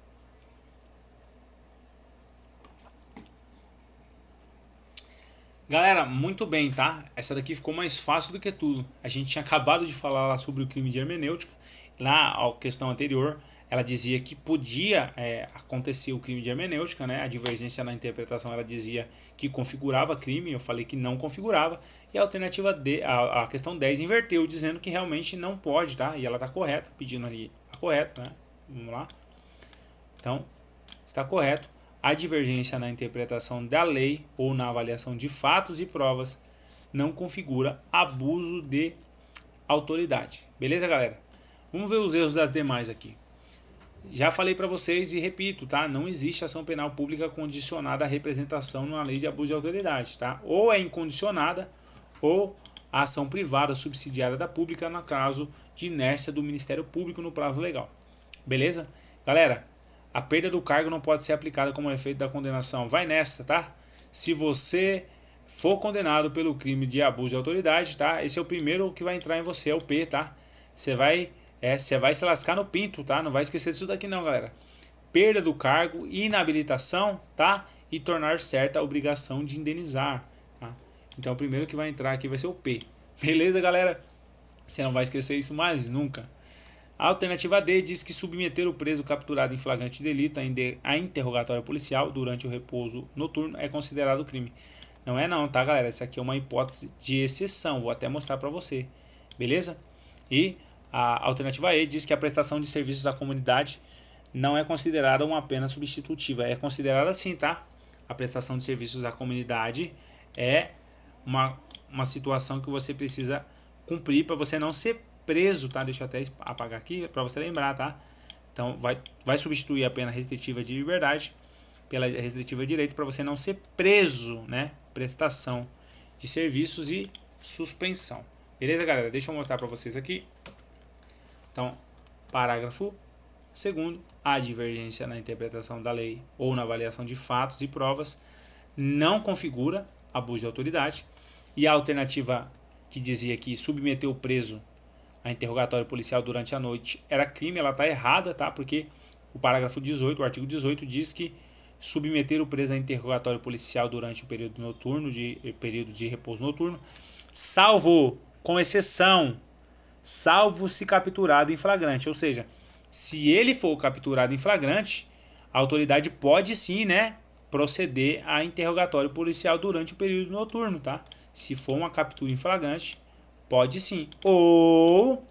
Speaker 2: Galera, muito bem, tá? Essa daqui ficou mais fácil do que tudo. A gente tinha acabado de falar lá sobre o crime de hermenêutica. Na questão anterior, ela dizia que podia acontecer o crime de hermenêutica, né? A divergência na interpretação, ela dizia que configurava crime, eu falei que não configurava. E a alternativa D, a questão 10 inverteu, dizendo que realmente não pode, tá? E ela está correta, pedindo ali a correta, né? Vamos lá. Então, está correto. A divergência na interpretação da lei ou na avaliação de fatos e provas não configura abuso de autoridade. Beleza, galera? Vamos ver os erros das demais aqui. Já falei para vocês e repito, tá? Não existe ação penal pública condicionada à representação numa lei de abuso de autoridade, tá? Ou é incondicionada ou a ação privada subsidiária da pública no caso de inércia do Ministério Público no prazo legal. Beleza? Galera, a perda do cargo não pode ser aplicada como efeito da condenação. Vai nessa, tá? Se você for condenado pelo crime de abuso de autoridade, tá? Esse é o primeiro que vai entrar em você, é o P, tá? Você vai se lascar no pinto, tá? Não vai esquecer disso daqui não, galera. Perda do cargo, inabilitação, tá? E tornar certa a obrigação de indenizar, tá? Então o primeiro que vai entrar aqui vai ser o P. Beleza, galera? Você não vai esquecer isso mais nunca. A alternativa D diz que submeter o preso capturado em flagrante delito a interrogatório policial durante o repouso noturno é considerado crime. Não é não, tá, galera? Essa aqui é uma hipótese de exceção. Vou até mostrar para você. Beleza? E a alternativa E diz que a prestação de serviços à comunidade não é considerada uma pena substitutiva. É considerada sim, tá? A prestação de serviços à comunidade é uma situação que você precisa cumprir para você não ser preso, tá? Deixa eu até apagar aqui para você lembrar, tá? Então vai substituir a pena restritiva de liberdade pela restritiva de direito para você não ser preso, né? Prestação de serviços e suspensão. Beleza, galera? Deixa eu mostrar para vocês aqui. Então, parágrafo 2º, a divergência na interpretação da lei ou na avaliação de fatos e provas não configura abuso de autoridade. E a alternativa que dizia que submeter o preso a interrogatório policial durante a noite era crime, ela está errada, tá? Porque o parágrafo 18, o artigo 18 diz que submeter o preso a interrogatório policial durante o período de repouso noturno, salvo, com exceção, salvo se capturado em flagrante. Ou seja, se ele for capturado em flagrante, a autoridade pode sim, né, proceder a interrogatório policial durante o período noturno, tá? Se for uma captura em flagrante, pode sim. Ou,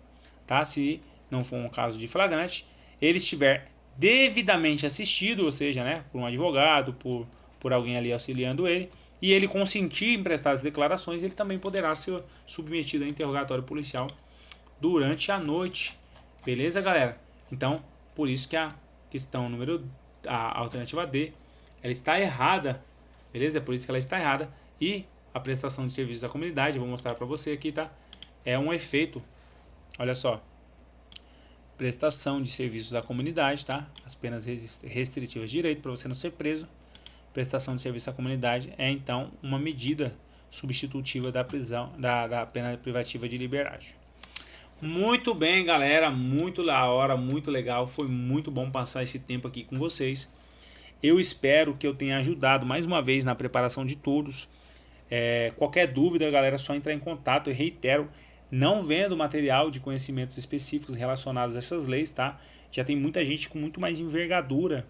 Speaker 2: tá, se não for um caso de flagrante, ele estiver devidamente assistido, ou seja, né, por um advogado, por alguém ali auxiliando ele, e ele consentir em prestar as declarações, ele também poderá ser submetido a interrogatório policial durante a noite. Beleza, galera? Então, por isso que a questão a alternativa D, ela está errada. Beleza? É por isso que ela está errada. E a prestação de serviços à comunidade, vou mostrar para você aqui, tá? é um efeito, olha só, prestação de serviços à comunidade, tá? As penas restritivas de direito para você não ser preso. Prestação de serviço à comunidade é então uma medida substitutiva da prisão, da pena privativa de liberdade. Muito bem, galera, muito da hora, muito legal, foi muito bom passar esse tempo aqui com vocês. Eu espero que eu tenha ajudado mais uma vez na preparação de todos. Qualquer dúvida, galera, é só entrar em contato. Eu reitero, não vendo material de conhecimentos específicos relacionados a essas leis, tá? Já tem muita gente com muito mais envergadura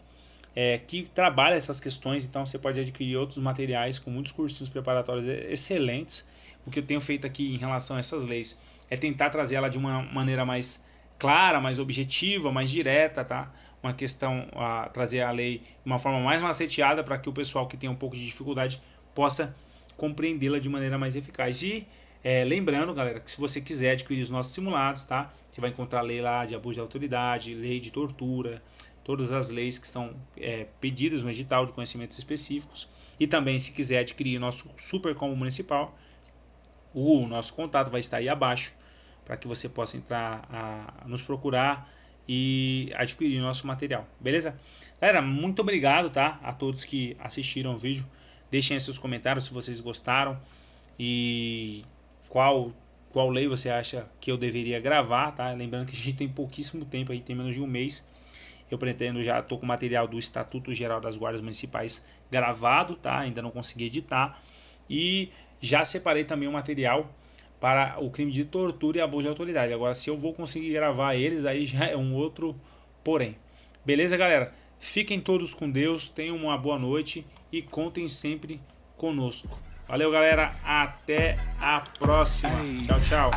Speaker 2: que trabalha essas questões, então você pode adquirir outros materiais com muitos cursinhos preparatórios excelentes. O que eu tenho feito aqui em relação a essas leis é tentar trazer ela de uma maneira mais clara, mais objetiva, mais direta, tá? Uma questão, trazer a lei de uma forma mais maceteada para que o pessoal que tem um pouco de dificuldade possa compreendê-la de maneira mais eficaz. E lembrando, galera, que se você quiser adquirir os nossos simulados, tá? Você vai encontrar lei lá de abuso de autoridade, lei de tortura, todas as leis que são pedidas no edital de conhecimentos específicos. E também, se quiser adquirir nosso super combo municipal, o nosso contato vai estar aí abaixo para que você possa entrar nos procurar e adquirir nosso material, beleza? Galera, muito obrigado, tá? A todos que assistiram o vídeo. Deixem aí seus comentários se vocês gostaram e qual lei você acha que eu deveria gravar, tá? Lembrando que a gente tem pouquíssimo tempo aí, tem menos de um mês. Eu pretendo, já estou com o material do Estatuto Geral das Guardas Municipais gravado, tá? Ainda não consegui editar. E já separei também um material para o crime de tortura e abuso de autoridade. Agora, se eu vou conseguir gravar eles, aí já é um outro porém. Beleza, galera? Fiquem todos com Deus, tenham uma boa noite e contem sempre conosco. Valeu, galera. Até a próxima. Tchau, tchau.